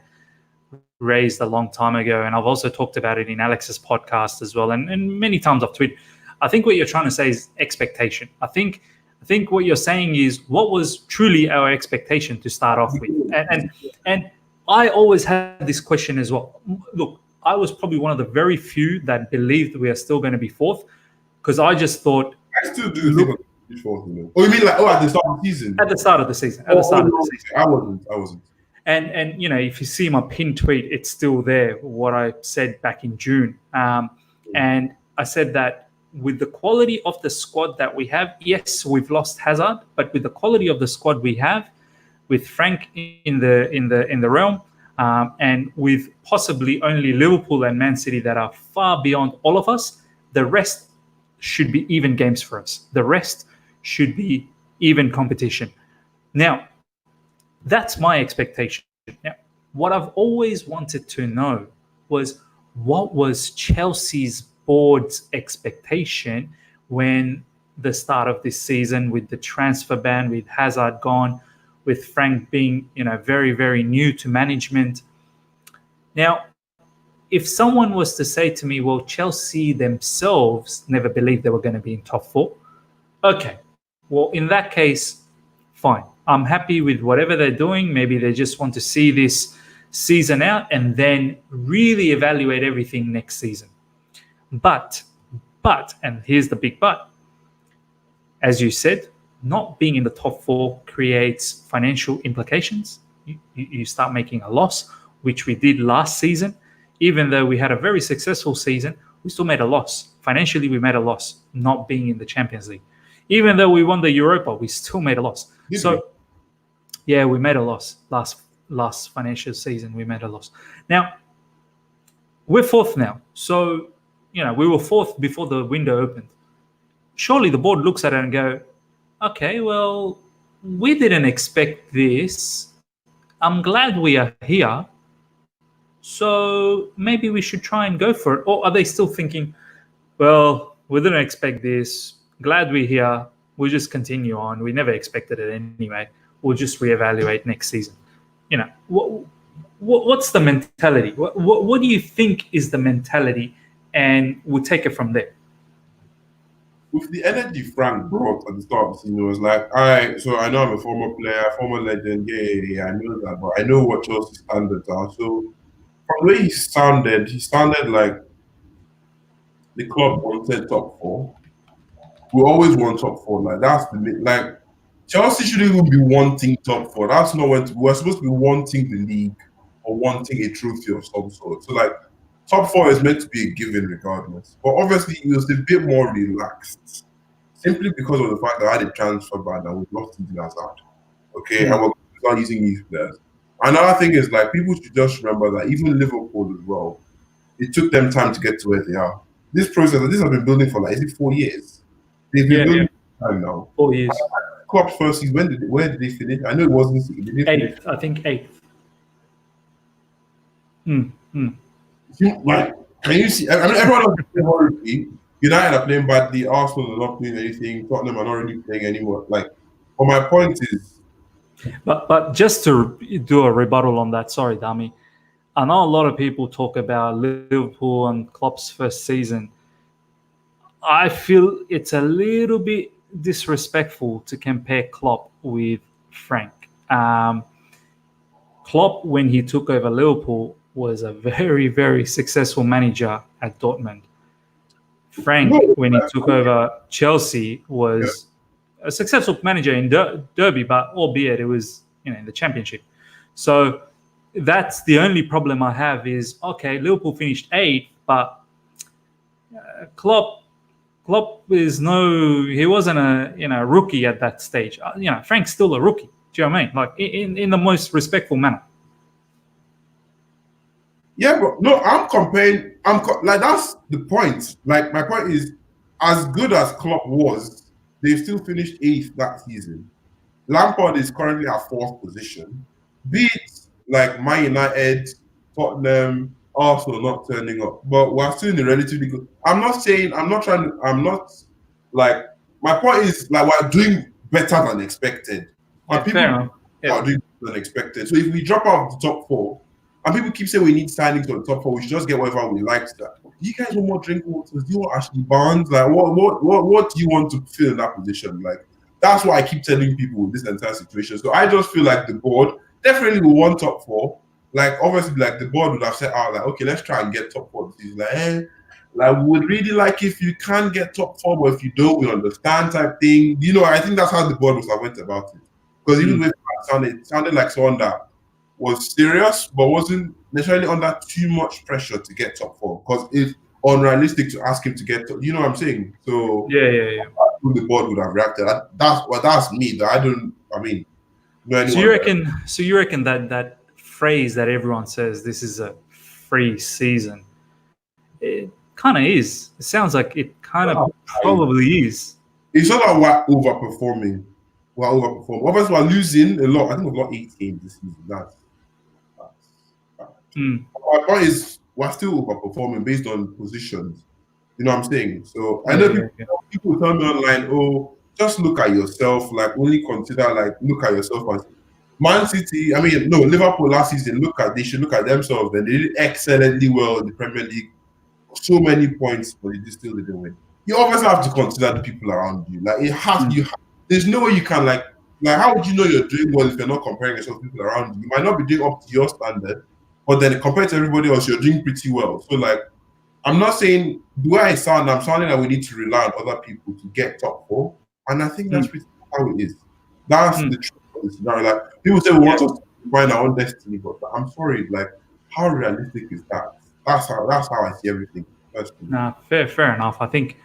raised a long time ago, and I've also talked about it in Alex's podcast as well, and many times I've tweeted. I think what you're trying to say is expectation. I think I think what you're saying is what was truly our expectation to start off with, and I always had this question as well. Look, I was probably one of the very few that believed we are still going to be fourth, because I just thought. I still do think of fourth, you know. Oh, you mean like at the start of the season? At the start of the season. At the start of the season. I wasn't. And you know, if you see my pinned tweet, it's still there. What I said back in June, and I said that with the quality of the squad that we have, yes, we've lost Hazard, but with the quality of the squad we have, with Frank in the realm, and with possibly only Liverpool and Man City that are far beyond all of us, the rest should be even games for us. The rest should be even competition. Now, that's my expectation. Now, what I've always wanted to know was what was Chelsea's board's expectation when the start of this season, with the transfer ban, with Hazard gone, with Frank being, you know, very, very new to management. Now, if someone was to say to me, well, Chelsea themselves never believed they were going to be in top four, okay, well, in that case, fine. I'm happy with whatever they're doing. Maybe they just want to see this season out and then really evaluate everything next season. But, and here's the big but, as you said, not being in the top four creates financial implications. You start making a loss, which we did last season. Even though we had a very successful season, we still made a loss. Financially, we made a loss not being in the Champions League. Even though we won the Europa, we still made a loss. Yeah, we made a loss last financial season. We made a loss. Now, we're fourth now. So, you know, we were fourth before the window opened. Surely the board looks at it and go, okay, well, we didn't expect this. I'm glad we are here. So maybe we should try and go for it. Or are they still thinking, well, we didn't expect this. Glad we're here. We'll just continue on. We never expected it anyway. We'll just reevaluate next season. You know, what's the mentality? What do you think is the mentality? And we'll take it from there. With the energy Frank brought at the start of the season, it was like, all right, so I know I'm a former player, former legend. Yeah, I know that, but I know what Chelsea standards are. So from the way he sounded like the club wanted top four. We always want top four. Like that's like Chelsea shouldn't even be wanting top four. That's not what we're supposed to be wanting the league or wanting a trophy of some sort. So like top four is meant to be a given regardless. But obviously it was a bit more relaxed. Simply because of the fact that I had a transfer ban and we lost Eden Hazard. Okay, and we're not using these players. Another thing is like people should just remember that even Liverpool as well, it took them time to get to where they are. This process, this has been building for like, is it 4 years? They've been building time now. 4 years. Klopp's first season, where did they finish? I know it wasn't eighth. I think eighth. Like, can you see? I mean, everyone is playing horribly. United are playing badly. Arsenal are not doing anything. Tottenham are not really playing anymore. Like, but my point is. But just to do a rebuttal on that, sorry, Dami. I know a lot of people talk about Liverpool and Klopp's first season. I feel it's a little bit disrespectful to compare Klopp with Frank. Klopp, when he took over Liverpool, was a very, very successful manager at Dortmund. Frank, when he took over Chelsea, was a successful manager in Derby, but albeit it was, you know, in the Championship. So that's the only problem I have is, okay, Liverpool finished 8th, but Klopp is he wasn't a rookie at that stage. Frank's still a rookie. Do you know what I mean? Like in the most respectful manner. Yeah, but no, I'm comparing. Like that's the point. Like my point is, as good as Klopp was, they still finished 8th that season. Lampard is currently at 4th position. Be it like Man United, Tottenham, Arsenal not turning up, but we're still in the relatively good. My point is like we're doing better than expected. And people are doing better than expected. So if we drop out of the top 4, and people keep saying we need signings for the top 4, we should just get whatever we like. Do you guys want more drink waters? Do you want Ashley Barnes? Like what do you want to fill in that position? Like That's why I keep telling people this entire situation. So I just feel like the board definitely will want top four. Like obviously, like the board would have said, "Oh, like okay, let's try and get top four." This is like, like we would really like if you can get top four, but if you don't, we understand type thing. You know, I think that's how the board was went about it. Because even with it sounded like someone that was serious, but wasn't necessarily under too much pressure to get top four. Because it's unrealistic to ask him to get top. You know what I'm saying? So Yeah. the board would have reacted. That's me. I don't. I mean, no So you reckon that phrase that everyone says, "This is a free season," it kind of is. It sounds like it kind of probably is. It's not like we're overperforming. We're overperforming. Obviously, we're losing a lot. I think we've got 8 games this season. That's My point is we're still overperforming based on positions. You know what I'm saying? So I know people tell me online, oh, just look at yourself, like only consider like look at yourself as Man City. I mean, no, Liverpool last season, they should look at themselves. Then they did excellently well in the Premier League. So many points, but they still didn't win. You always have to consider the people around you. Like it has there's no way you can like how would you know you're doing well if you're not comparing yourself to people around you? You might not be doing up to your standard, but then compared to everybody else, you're doing pretty well. So like I'm not saying the way I'm sounding like we need to rely on other people to get top four. And I think that's pretty how it is. That's the truth of the scenario. Like people say we want us to find our own destiny, but I'm sorry, like how realistic is that? That's how I see everything. Nah, fair enough. I think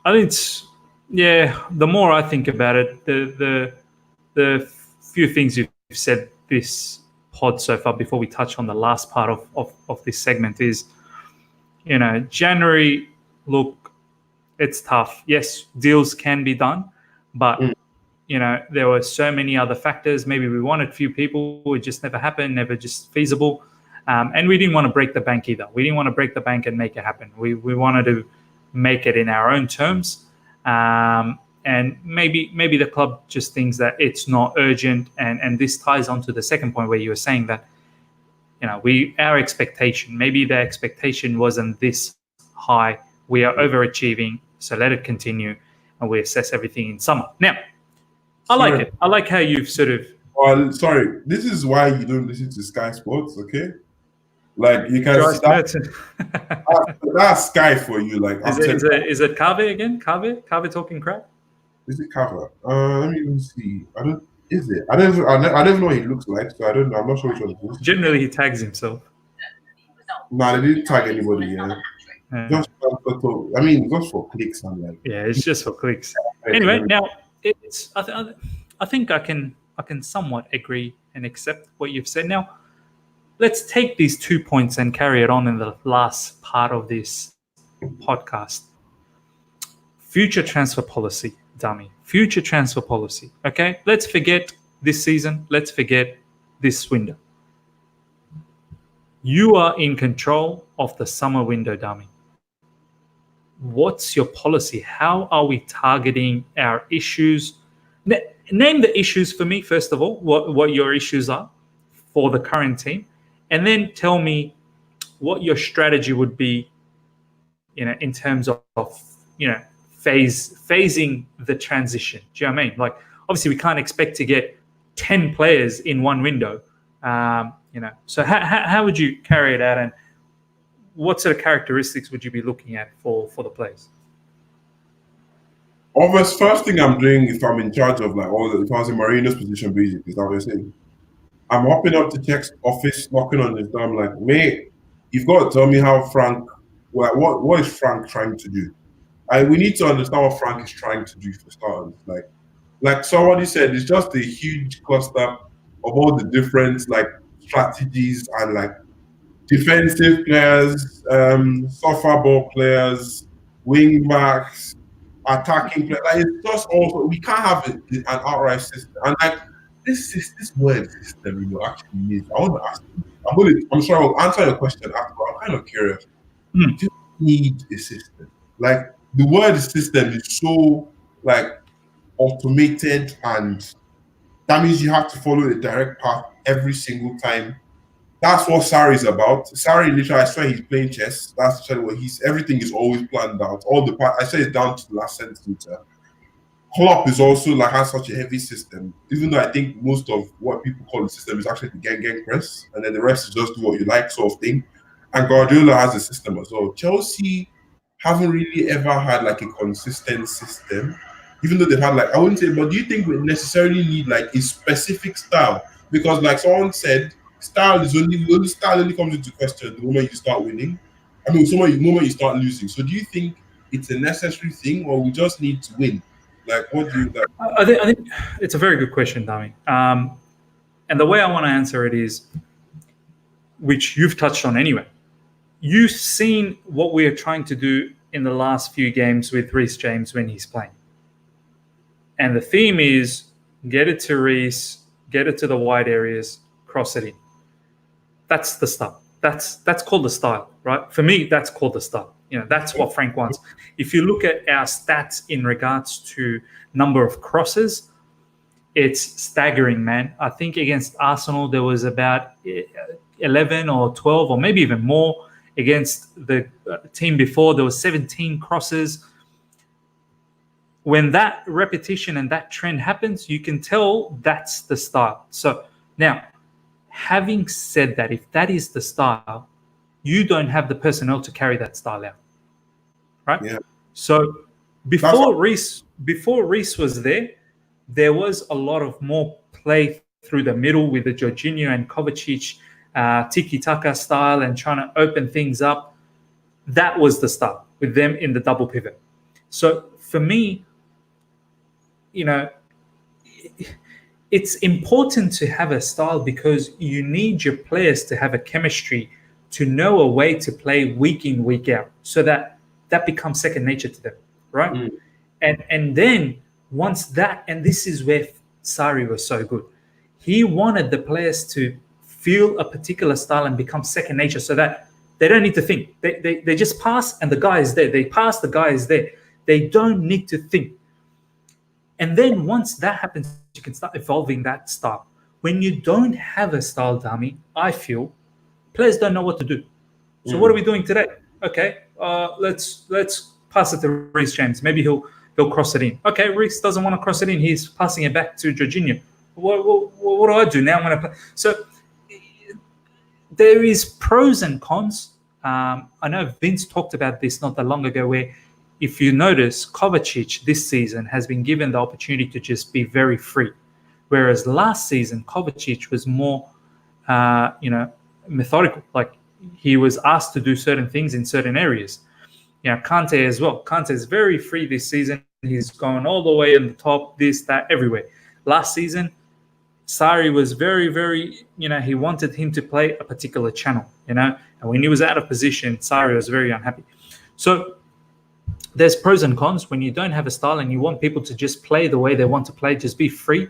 it's the more I think about it, the few things you've said this pod so far before we touch on the last part of this segment is, you know, January, look, it's tough. Yes, deals can be done, but you know, there were so many other factors. Maybe we wanted few people, it just never happened, never just feasible. And we didn't want to break the bank either. We didn't want to break the bank and make it happen. We wanted to make it in our own terms. And maybe the club just thinks that it's not urgent. And this ties on to the second point where you were saying that, you know, our expectation, maybe the expectation wasn't this high. We are overachieving, so let it continue, and we assess everything in summer. Now, I like it. I like how you've sort of. Well, sorry, this is why you don't listen to Sky Sports, okay? Like you can see that's Sky for you. Like is it Kave again? Kave talking crap? Is it Kava? Let me even see. I don't even know what he looks like, so I don't know. I'm not sure which one it is. Generally he tags himself. No, they didn't tag anybody, Just for clicks and like it's just for clicks. Anyway, now it's I think I can somewhat agree and accept what you've said. Now, let's take these 2 points and carry it on in the last part of this podcast. Future transfer policy, Dami. Future transfer policy. Okay, let's forget this season. Let's forget this window. You are in control of the summer window, Dami. What's your policy? How are we targeting our issues? Name the issues for me, first of all, what your issues are for the current team, and then tell me what your strategy would be, you know, in terms of you know, phasing the transition. Do you know what I mean? Like, obviously, we can't expect to get 10 players in one window, you know. So how would you carry it out, and what sort of characteristics would you be looking at for the players? Obvious first thing I'm doing if I'm in charge of like if I was in Marino's position, basically, is that what you're saying? I'm hopping up to Tech's office, knocking on his door. I'm like, mate, you've got to tell me how Frank. What is Frank trying to do? We need to understand what Frank is trying to do for starters. Like somebody said, it's just a huge cluster of all the different like strategies and like defensive players, soft ball players, wing backs, attacking players. Like it's just also we can't have an outright system. And like this word system, you know, actually means. I want to ask you. I'm sorry, I'll answer your question after. But I'm kind of curious. Do you need a system? Like the word system is so like automated, and that means you have to follow a direct path every single time. That's what Sarri is about. Sarri, literally, I swear he's playing chess. That's literally what everything is always planned out. All the part, I say it's down to the last centimeter. Klopp is also like has such a heavy system, even though I think most of what people call the system is actually the gang press, and then the rest is just do what you like sort of thing. And Guardiola has a system as well. Chelsea haven't really ever had like a consistent system, even though they've had like I wouldn't say, but do you think we necessarily need like a specific style? Because like someone said, style only comes into question the moment you start winning. I mean, the moment you start losing. So do you think it's a necessary thing, or we just need to win? Like, what do you like? I think it's a very good question, Dami. And the way I want to answer it is, which you've touched on anyway. You've seen what we are trying to do in the last few games with Reece James when he's playing. And the theme is get it to Reece, get it to the wide areas, cross it in. That's the style. That's called the style, right? For me, that's called the style. That's what Frank wants. If you look at our stats in regards to number of crosses, it's staggering, man. I think against Arsenal, there was about 11 or 12 or maybe even more. Against the team before, there was 17 crosses. When that repetition and that trend happens, you can tell that's the style. So now, having said that, if that is the style, you don't have the personnel to carry that style out, right? Yeah. So before Reece was there was a lot of more play through the middle with the Jorginho and Kovacic tiki-taka style and trying to open things up. That was the style with them in the double pivot. So for me, it's important to have a style because you need your players to have a chemistry, to know a way to play week in, week out, so that becomes second nature to them, right? And then once that, and this is where Sarri was so good, he wanted the players to feel a particular style and become second nature, so that they don't need to think. They just pass and the guy is there. They pass, the guy is there. They don't need to think. And then once that happens, you can start evolving that style. When you don't have a style, Dami, I feel players don't know what to do. So what are we doing today? Okay, let's pass it to Reece James. Maybe he'll cross it in. Okay, Reece doesn't want to cross it in. He's passing it back to Jorginho. What do I do now? I'm going to play. So there is pros and cons. I know Vince talked about this not that long ago, where if you notice, Kovacic this season has been given the opportunity to just be very free. Whereas last season, Kovacic was more, methodical. Like he was asked to do certain things in certain areas. Kante as well. Kante is very free this season. He's going all the way in the top, this, that, everywhere. Last season, Sarri was very, very, he wanted him to play a particular channel, and when he was out of position, Sarri was very unhappy. So there's pros and cons. When you don't have a style and you want people to just play the way they want to play, just be free,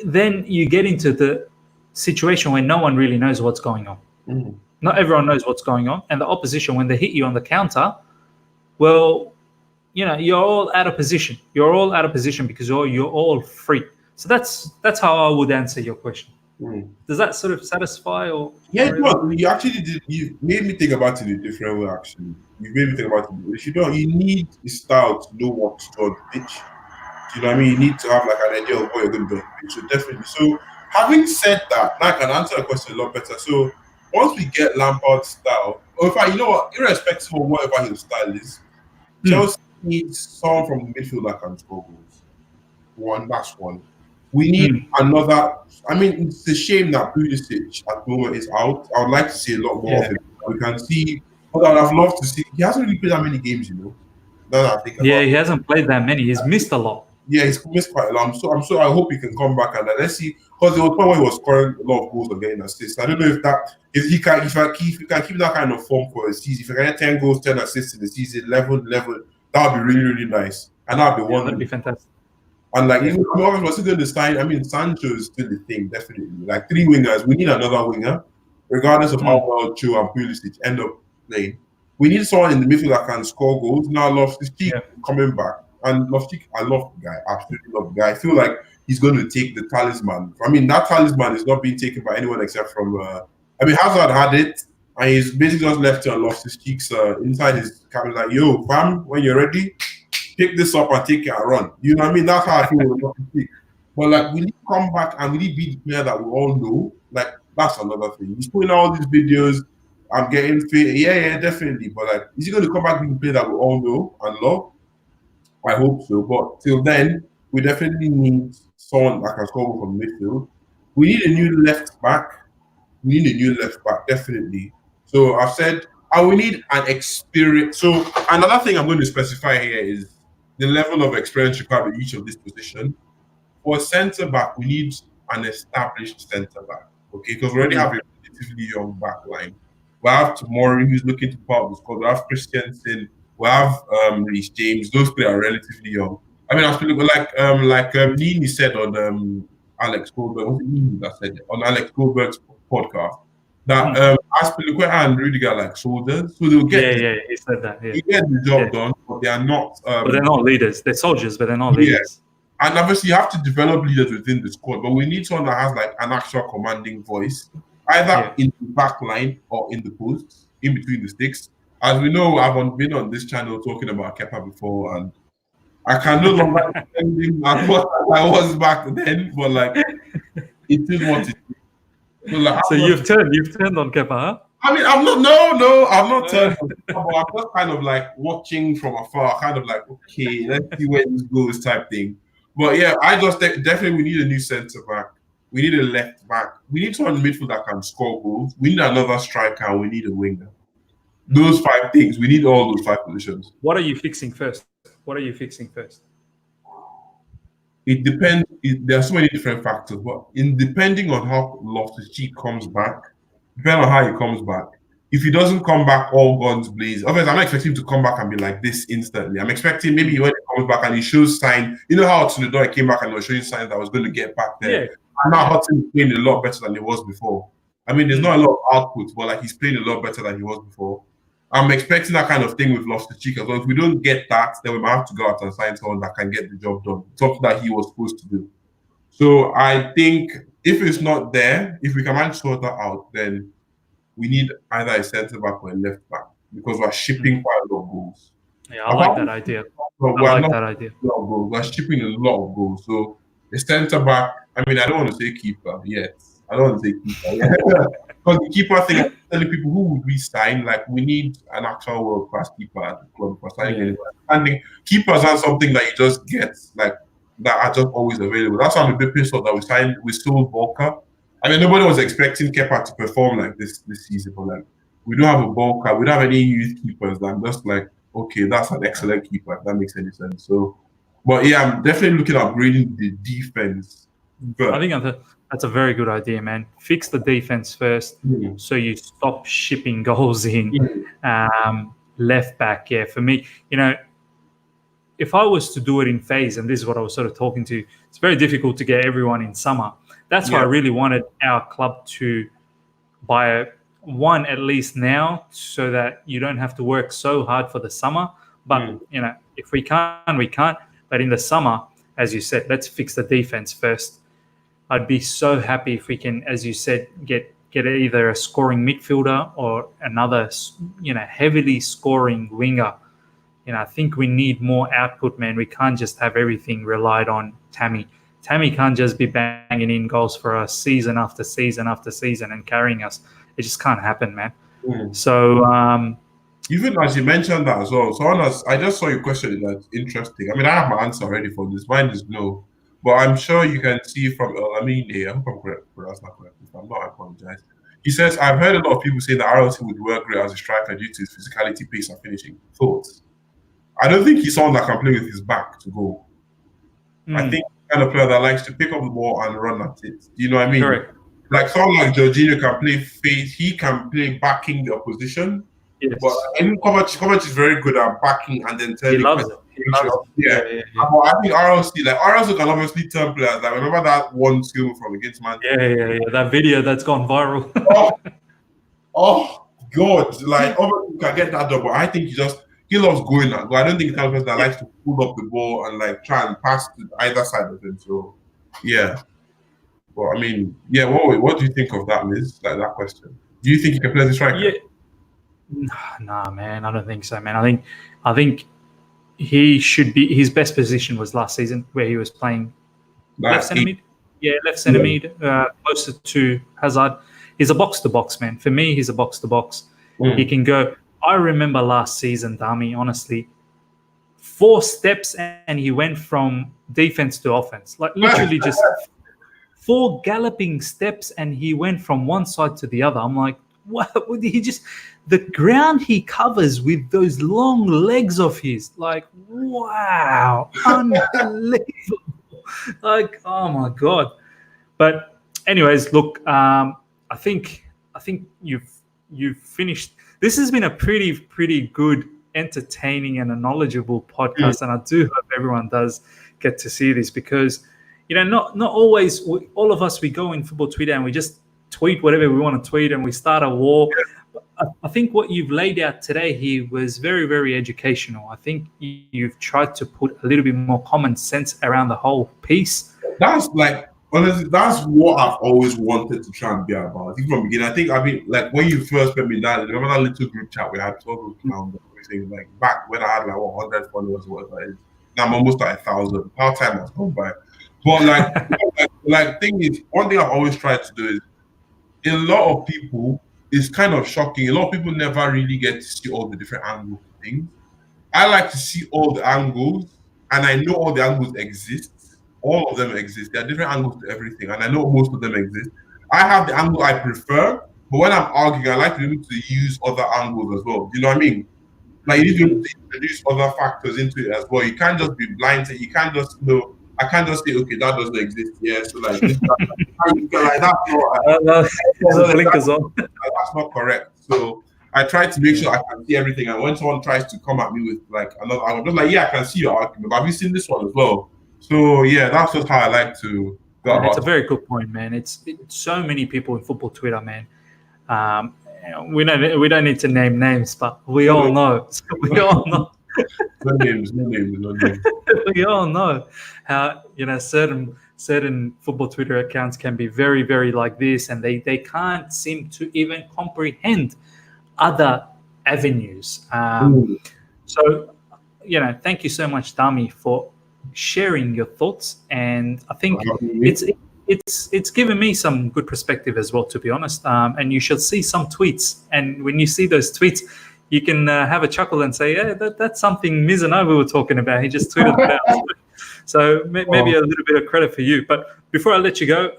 then you get into the situation where no one really knows what's going on. Not everyone knows what's going on. And the opposition, when they hit you on the counter, well, you're all out of position. You're all out of position because you're all free. So that's how I would answer your question. Does that sort of satisfy? Or yeah, no, you actually did. You made me think about it in a different way. Actually, you made me think about it. If you need a style to know what to do on the pitch. Do you know what I mean? You need to have like an idea of what you're going to do on the pitch. So definitely. So having said that, now I can answer the question a lot better. So once we get Lampard's style, or in fact, you know what? Irrespective of whatever his style is, Chelsea needs someone from the midfield that can score goals. That's one. We need another. I mean, it's a shame that Pulisic at the moment is out. I would like to see a lot more of him. We can see, but I'd have loved to see. He hasn't really played that many games, Now that I think about he hasn't played that many. He's missed a lot. Yeah, he's missed quite a lot. I hope he can come back and let's see. Because there was one where he was scoring a lot of goals and getting assists. I don't know if he can keep that kind of form for a season. If he can get 10 goals, 10 assists in the season, level, that would be really, really nice. And that'd be one. That'd be fantastic. And like, even we're still going to sign. I mean, Sancho is still the thing, definitely. Like 3 wingers, we need another winger, regardless of how well Cho and Pulisic end up playing. We need someone in the midfield that can score goals. Now, Loftus-Cheek coming back, and Loftus-Cheek, I love the guy, absolutely love the guy. I feel like he's going to take the talisman. I mean, that talisman is not being taken by anyone except from. Hazard had it, and he's basically just left it on Loftus-Cheek's inside his cabin, like, "Yo, fam, when you're ready, pick this up and take it and run. You know what I mean? That's how I feel with Loftus-Cheek. But like, we need to come back and really be the player that we all know. Like, that's another thing. He's putting all these videos. I'm getting fit. Yeah, definitely. But like, is he going to come back being the player that we all know and love? I hope so. But till then, we definitely need someone that can score from midfield. We need a new left back. We need a new left back, definitely. So I've said, and we need an experience. So another thing I'm going to specify here is the level of experience required in each of these positions. For centre back, we need an established centre back, okay? Because we already have a relatively young back line. We have Tomori, who's looking to part of the squad. We have Christensen. We have Reece James. Those players are relatively young. I mean, I was feeling like Nini said on Alex Goldberg. Was it Nini that said it? On Alex Goldberg's podcast that Aspilicueta and Rudiger like soldiers, so they'll get he said that. Yeah. they get the job done, but they are not. But they're not leaders. They're soldiers, but they're not leaders. And obviously, you have to develop leaders within the squad, but we need someone that has like an actual commanding voice, either in the back line or in the posts, in between the sticks. As we know, I've been on this channel talking about Kepa before, and I can no longer defend him as much as I was back then, but like, it is what it is. So, like, you've turned on Kepa, huh? I mean, I'm not turned on Kepa, but I'm just kind of like watching from afar, kind of like, okay, let's see where this goes type thing. But yeah, I just definitely we need a new centre back. We need a left back. We need someone in midfield that can score goals. We need another striker. And we need a winger. Those 5 things. We need all those 5 positions. What are you fixing first? It depends. There are so many different factors, but depending on how Loftus-Cheek comes back, depending on how he comes back. If he doesn't come back all guns blazing, obviously I'm not expecting him to come back and be like this instantly. I'm expecting maybe when he comes back and he shows signs, you know how Tsunodori came back and was showing signs that I was going to get back there. Yeah. And now Hudson is playing a lot better than he was before. I mean, there's not a lot of output, but like he's playing a lot better than he was before. I'm expecting that kind of thing with Loftus-Cheek as well. If we don't get that, then we might have to go out and sign someone that can get the job done, something that he was supposed to do. So I think if it's not there, if we can manage to sort that out, then we need either a centre back or a left back because we're shipping quite a lot of goals. Yeah, I like that idea. We're shipping a lot of goals. So a centre back, I mean, I don't want to say keeper yet. I don't want to say keeper yet. Because the keeper thing, I'm telling people who would we sign, like we need an actual world-class keeper at the club for signing. I think keepers are something that you just get, like that are just always available. That's why I'm a bit pissed off that we sold Walker. I mean, nobody was expecting Kepa to perform like this season, but like we don't have a Walker, we don't have any youth keepers. I'm just like, okay, that's an excellent keeper. If that makes any sense. So, but yeah, I'm definitely looking at upgrading the defense. I think that's a very good idea, man. Fix the defense first, so you stop shipping goals in. Left back, yeah. For me, if I was to do it in phase, and this is what I was sort of talking to, it's very difficult to get everyone in summer. That's why I really wanted our club to buy one at least now, so that you don't have to work so hard for the summer. But if we can't, we can't. But in the summer, as you said, let's fix the defense first. I'd be so happy if we can, as you said, get either a scoring midfielder or another, heavily scoring winger. I think we need more output, man. We can't just have everything relied on Dami. Dami can't just be banging in goals for us season after season after season and carrying us. It just can't happen, man. So even as you mentioned that as well, I just saw your question that's interesting. I mean, I have my answer already for this. Mine is no. But I'm sure you can see from Elamine, I hope I'm correct, that's not correct. If I'm not, I apologize. He says, I've heard a lot of people say that RLC would work great as a striker due to his physicality, pace, and finishing. Thoughts? I don't think he's someone that can play with his back to goal. I think he's the kind of player that likes to pick up the ball and run at it. Do you know what I mean? Correct. Like someone like Jorginho can play face, he can play backing the opposition. Yes. But I think Kovac is very good at backing and then turning. He loves it. Yeah. But I think RLC can obviously turn players. Like remember that one skill from against Man? Yeah. That video that's gone viral. oh God! Like obviously you can get that job, but I think he loves going at. I don't think he's the kind of person that likes to pull up the ball and like try and pass to either side of him. So yeah. But I mean, yeah. What do you think of that, Liz? Like that question? Do you think he can play as a striker? Yeah. Nah, man. I don't think so, man. I think he should be. His best position was last season, where he was playing left Like, centre mid. Yeah, left centre mid, closer to Hazard. He's a box to box man. For me, he's a box to box. He can go. I remember last season, Dami, honestly, 4 steps and he went from defense to offense. Like literally just 4 galloping steps and he went from one side to the other. I'm like, what? He just, the ground he covers with those long legs of his, like, wow, unbelievable. Like, oh my God. But anyways, look, I think you've finished. This has been a pretty good, entertaining, and a knowledgeable podcast, and I do hope everyone does get to see this because, not always all of us, we go in football Twitter and we just tweet whatever we want to tweet and we start a war. I think what you've laid out today here was very, very educational. I think you've tried to put a little bit more common sense around the whole piece. That's like, honestly, that's what I've always wanted to try and be about. I think from the beginning, I mean, like when you first met me, remember that little group chat we had 12 clowns and everything, like back when I had like 100 followers or whatever it is. Now I'm almost like 1,000. How time has gone by. But like thing is, one thing I've always tried to do is, a lot of people, it's kind of shocking. A lot of people never really get to see all the different angles of things. I like to see all the angles, and I know all the angles exist. All of them exist. There are different angles to everything, and I know most of them exist. I have the angle I prefer, but when I'm arguing, I like to be able to use other angles as well. Do you know what I mean? Like, you need to be able to introduce other factors into it as well. You can't just be blind to it. You can't just know. I can't just say, okay, that doesn't exist. Yeah, so like, this, like that's not correct. So I try to make sure I can see everything. And when someone tries to come at me with like another, I'm just like, yeah, I can see your argument. But have you seen this one as well? So yeah, that's just how I like to go about. It's a very good point, man. It's so many people in football Twitter, man. We don't need to name names, but we all know. We all know. No names. We all know how certain football Twitter accounts can be very, very like this, and they can't seem to even comprehend other avenues. So, thank you so much, Dami, for sharing your thoughts, and I think it's given me some good perspective as well, to be honest. And you should see some tweets, and when you see those tweets, you can have a chuckle and say, "Yeah, that's something Miz and I were talking about. He just tweeted about." So maybe a little bit of credit for you. But before I let you go,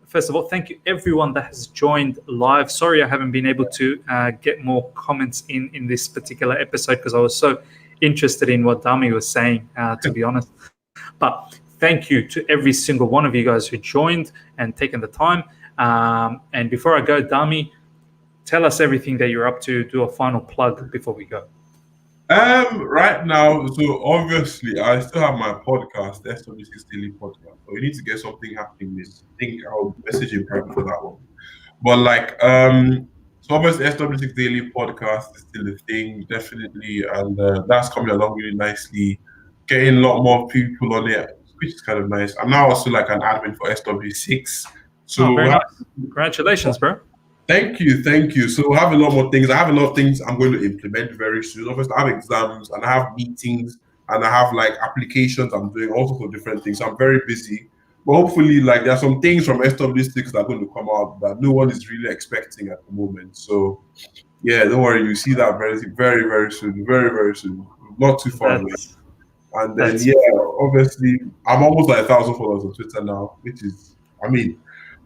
first of all, thank you everyone that has joined live. Sorry I haven't been able to get more comments in this particular episode because I was so interested in what Dami was saying, to be honest. But thank you to every single one of you guys who joined and taken the time. And before I go, Dami, tell us everything that you're up to. Do a final plug before we go. Right now, so obviously I still have my podcast, the SW6 Daily Podcast. So we need to get something happening. I think I'll message him private for that one. But like, so obviously SW6 Daily Podcast is still a thing, definitely, and that's coming along really nicely. Getting a lot more people on it, which is kind of nice. I'm now also like an admin for SW6. So very nice. Congratulations, bro. Thank you. So we have a lot more things. I have a lot of things I'm going to implement very soon. Obviously, I have exams and I have meetings and I have like applications I'm doing, all sorts of different things. So I'm very busy. But hopefully, like there are some things from SW6 that are going to come out that no one is really expecting at the moment. So yeah, don't worry. You see that very, very, very soon. Very, very soon. Not too far away. And then obviously, I'm almost like 1,000 followers on Twitter now, which is, I mean,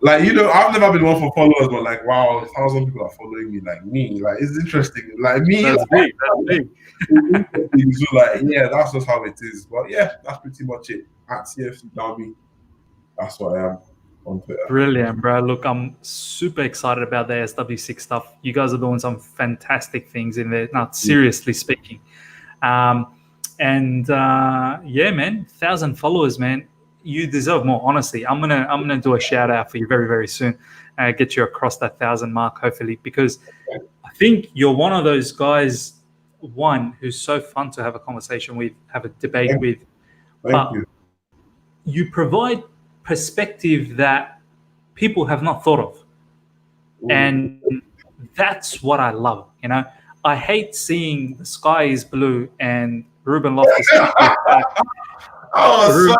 like, I've never been one for followers, but like, wow, 1,000 people are following me, like me. Like, it's interesting. Like me, that's big. So like, yeah, that's just how it is. But yeah, that's pretty much it. At CFC Dami, that's what I am on Twitter. Brilliant, bro. Look, I'm super excited about the SW6 stuff. You guys are doing some fantastic things in there. Now, seriously speaking. And yeah, man, 1,000 followers, man. You deserve more, honestly. I'm gonna do a shout out for you very, very soon. Get you across that 1,000 mark, hopefully, because I think you're one of those guys, who's so fun to have a conversation with, have a debate with. Thank you. You provide perspective that people have not thought of. Ooh. And that's what I love. I hate seeing the sky is blue and Ruben Loftus-Cheek is back. Oh,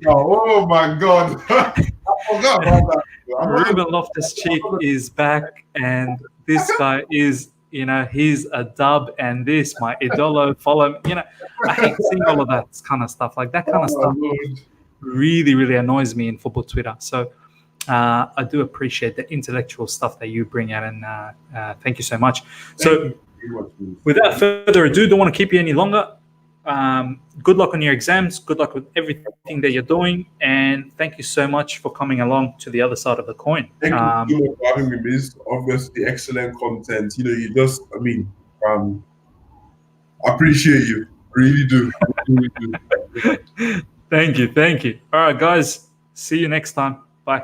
oh my God. I forgot about that. Ruben Loftus-Cheek is back, and this guy is, he's a dub, and this, my idolo, follow, I hate seeing all of that kind of stuff. Like that kind of stuff really, really annoys me in football Twitter. So I do appreciate the intellectual stuff that you bring out, and thank you so much. So without further ado, don't want to keep you any longer. Good luck on your exams. Good luck with everything that you're doing, and thank you so much for coming along to the other side of the coin. Thank you for having me, Miz. Obviously, excellent content. I appreciate you. Really do. Really do. Thank you. All right, guys. See you next time. Bye.